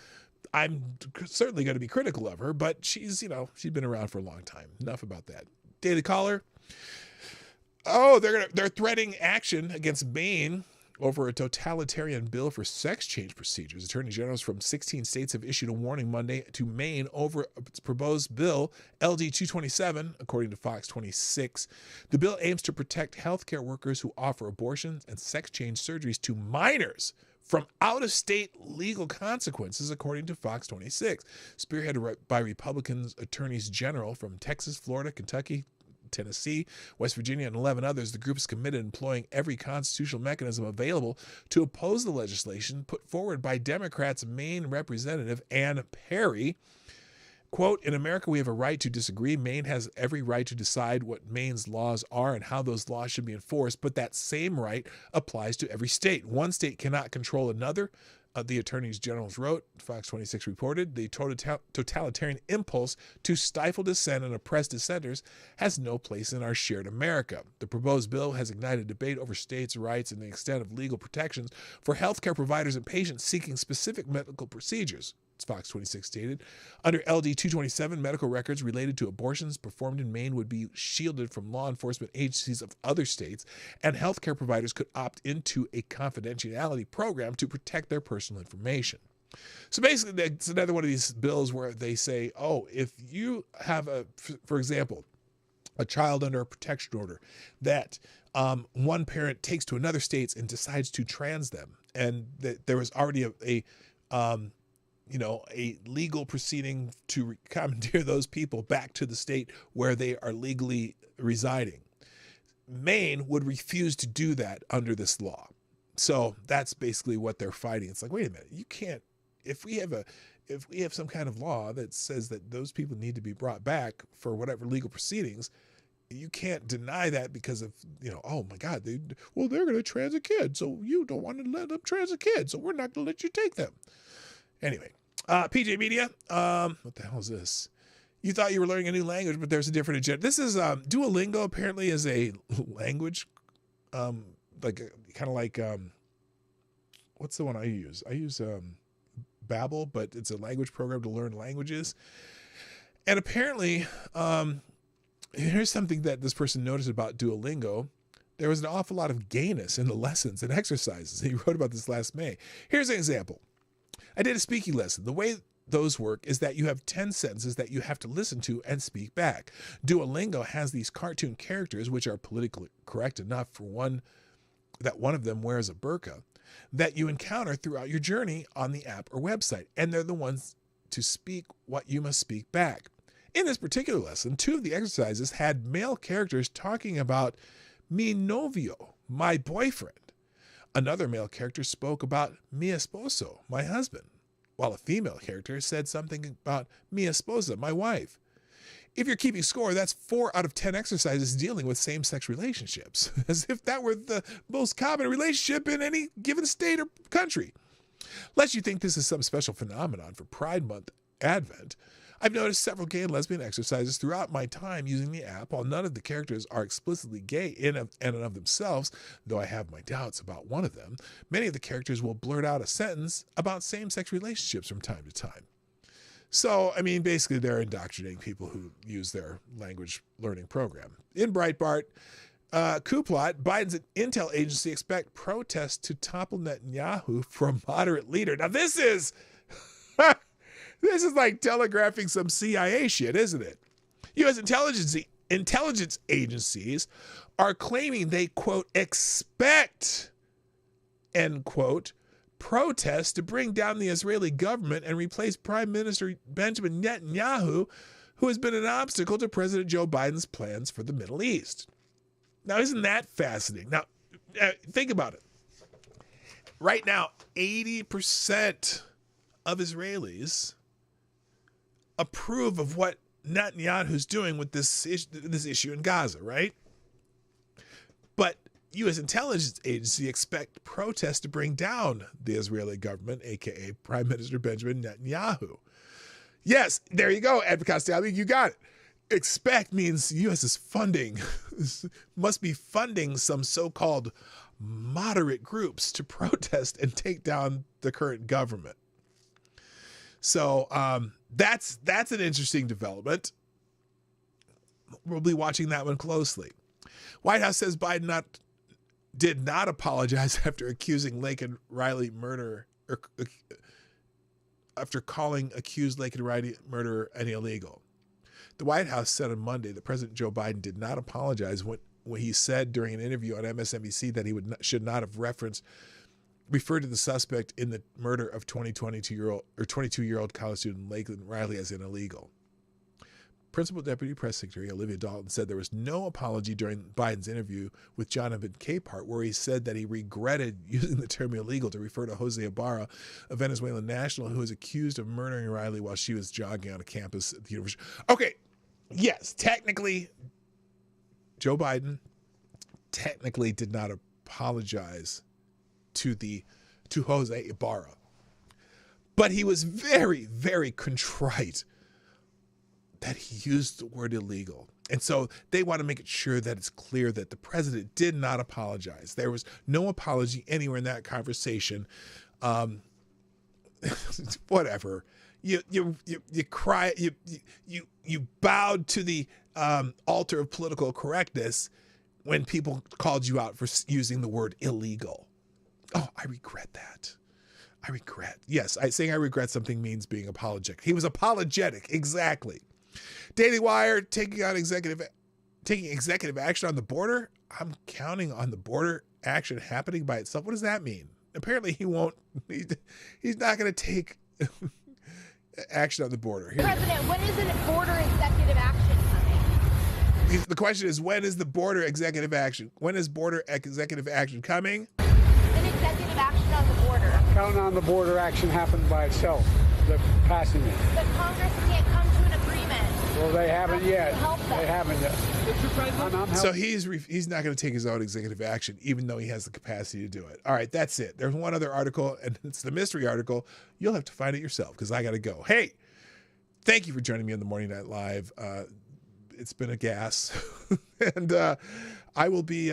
I'm certainly going to be critical of her, but she's been around for a long time. Enough about that. Daily Caller. Oh, they're threatening action against Maine over a totalitarian bill for sex change procedures. Attorney generals from 16 states have issued a warning Monday to Maine over its proposed bill, LD 227, according to Fox 26. The bill aims to protect healthcare workers who offer abortions and sex change surgeries to minors from out-of-state legal consequences, according to Fox 26. Spearheaded by Republican attorneys general from Texas, Florida, Kentucky, Tennessee, West Virginia, and 11 others, the group is committed to employing every constitutional mechanism available to oppose the legislation put forward by Democrats' Maine Representative Ann Perry. Quote, in America, we have a right to disagree. Maine has every right to decide what Maine's laws are and how those laws should be enforced, but that same right applies to every state. One state cannot control another. The attorneys generals wrote, Fox 26 reported, the totalitarian impulse to stifle dissent and oppress dissenters has no place in our shared America. The proposed bill has ignited debate over states' rights and the extent of legal protections for healthcare providers and patients seeking specific medical procedures. Fox 26 stated, under LD 227, medical records related to abortions performed in Maine would be shielded from law enforcement agencies of other states, and healthcare providers could opt into a confidentiality program to protect their personal information. So basically, it's another one of these bills where they say, oh, if you have, for example, a child under a protection order that one parent takes to another state and decides to trans them, and that there was already a legal proceeding to commandeer those people back to the state where they are legally residing. Maine would refuse to do that under this law. So that's basically what they're fighting. It's like, wait a minute, you can't, if we have some kind of law that says that those people need to be brought back for whatever legal proceedings, you can't deny that because of, oh my God, they're going to trans a kid. So you don't want to let them trans a kid. So we're not going to let you take them. Anyway, PJ Media, what the hell is this? You thought you were learning a new language, but there's a different agenda. This is Duolingo. Apparently, is a language, what's the one I use? I use Babbel, but it's a language program to learn languages. And apparently, here's something that this person noticed about Duolingo. There was an awful lot of gayness in the lessons and exercises. He wrote about this last May. Here's an example. I did a speaking lesson. The way those work is that you have 10 sentences that you have to listen to and speak back. Duolingo has these cartoon characters, which are politically correct enough for one of them wears a burqa, that you encounter throughout your journey on the app or website. And they're the ones to speak what you must speak back. In this particular lesson, 2 of the exercises had male characters talking about mi novio, my boyfriend. Another male character spoke about mi esposo, my husband, while a female character said something about mi esposa, my wife. If you're keeping score, that's 4 out of 10 exercises dealing with same-sex relationships, as if that were the most common relationship in any given state or country. Lest you think this is some special phenomenon for Pride Month Advent, I've noticed several gay and lesbian exercises throughout my time using the app. While none of the characters are explicitly gay in and of themselves, though I have my doubts about one of them, many of the characters will blurt out a sentence about same-sex relationships from time to time. So, I mean, basically they're indoctrinating people who use their language learning program. In Breitbart, coup plot, Biden's intel agency expect protests to topple Netanyahu from moderate leader. Now this is... This is like telegraphing some CIA shit, isn't it? U.S. intelligence agencies are claiming they, quote, expect, end quote, protests to bring down the Israeli government and replace Prime Minister Benjamin Netanyahu, who has been an obstacle to President Joe Biden's plans for the Middle East. Now, isn't that fascinating? Now, think about it. Right now, 80% of Israelis approve of what Netanyahu's doing with this issue in Gaza, right? But U.S. intelligence agency expect protests to bring down the Israeli government, a.k.a. Prime Minister Benjamin Netanyahu. Yes, there you go, Ed Costelli, you got it. Expect means U.S. is funding, must be funding some so-called moderate groups to protest and take down the current government. So that's an interesting development. We'll be watching that one closely. White House says Biden did not apologize after accusing Laken Riley murder, or after calling accused Laken Riley murderer an illegal. The White House said on Monday that President Joe Biden did not apologize when he said during an interview on MSNBC that he should not have referred to the suspect in the murder of 22-year-old college student Laken Riley as an illegal. Principal Deputy Press Secretary Olivia Dalton said there was no apology during Biden's interview with Jonathan Capehart, where he said that he regretted using the term illegal to refer to Jose Ibarra, a Venezuelan national who was accused of murdering Riley while she was jogging on a campus at the university. Okay, yes, technically, Joe Biden technically did not apologize to Jose Ibarra, but he was very, very contrite that he used the word illegal. And so they want to make it sure that it's clear that the president did not apologize. There was no apology anywhere in that conversation. Whatever. You cry, you bowed to the altar of political correctness when people called you out for using the word illegal. Oh, I regret that. Yes, saying I regret something means being apologetic. He was apologetic, exactly. Daily Wire taking executive action on the border. I'm counting on the border action happening by itself. What does that mean? Apparently he won't. He's not going to take action on the border. President, when is the border executive action coming? The question is, when is the border executive action? When is border executive action coming? An executive action on the border. Counting on the border action happened by itself. The passing it. But Congress can't come to an agreement. Well, they haven't yet. They haven't yet. So he's not going to take his own executive action, even though he has the capacity to do it. All right, that's it. There's one other article, and it's the mystery article. You'll have to find it yourself because I got to go. Hey, thank you for joining me on the Morning Night Live. It's been a gas, and I'll be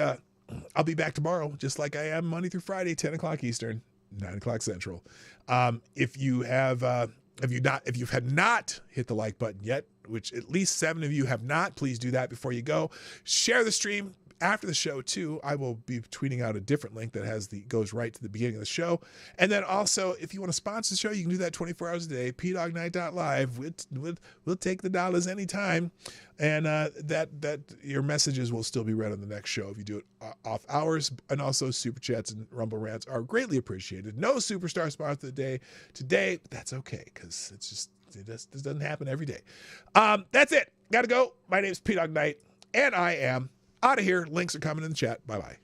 back tomorrow, just like I am Monday through Friday, 10 o'clock Eastern, 9 o'clock Central. If you have not hit the like button yet, which at least 7 of you have not, please do that before you go. Share the stream after the show too. I will be tweeting out a different link that goes right to the beginning of the show. And then also, if you want to sponsor the show, you can do that 24 hours a day. PDognight.live. We'll take the dollars anytime, and that your messages will still be read on the next show if you do it off hours. And also, super chats and Rumble rants are greatly appreciated. No superstar sponsor of the day today. But that's okay because this doesn't happen every day. That's it. Gotta go. My name's P-Dog Knight, and I am out of here. Links are coming in the chat. Bye-bye.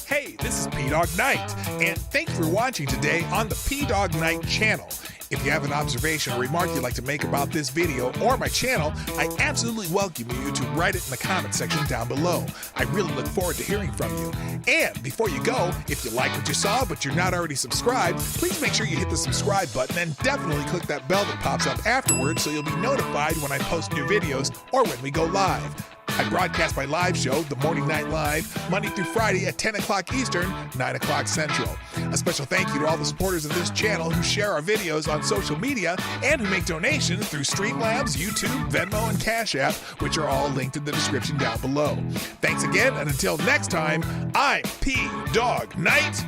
Hey, this is P-Dog Knight, and thank you for watching today on the P-Dog Knight channel. If you have an observation or remark you'd like to make about this video or my channel, I absolutely welcome you to write it in the comment section down below. I really look forward to hearing from you. And before you go, if you like what you saw but you're not already subscribed, please make sure you hit the subscribe button and definitely click that bell that pops up afterwards so you'll be notified when I post new videos or when we go live. I broadcast my live show, The Morning Night Live, Monday through Friday at 10 o'clock Eastern, 9 o'clock Central. A special thank you to all the supporters of this channel who share our videos on social media and who make donations through Streamlabs, YouTube, Venmo, and Cash App, which are all linked in the description down below. Thanks again, and until next time, I'm P Dog Knight,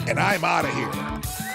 and I'm out of here.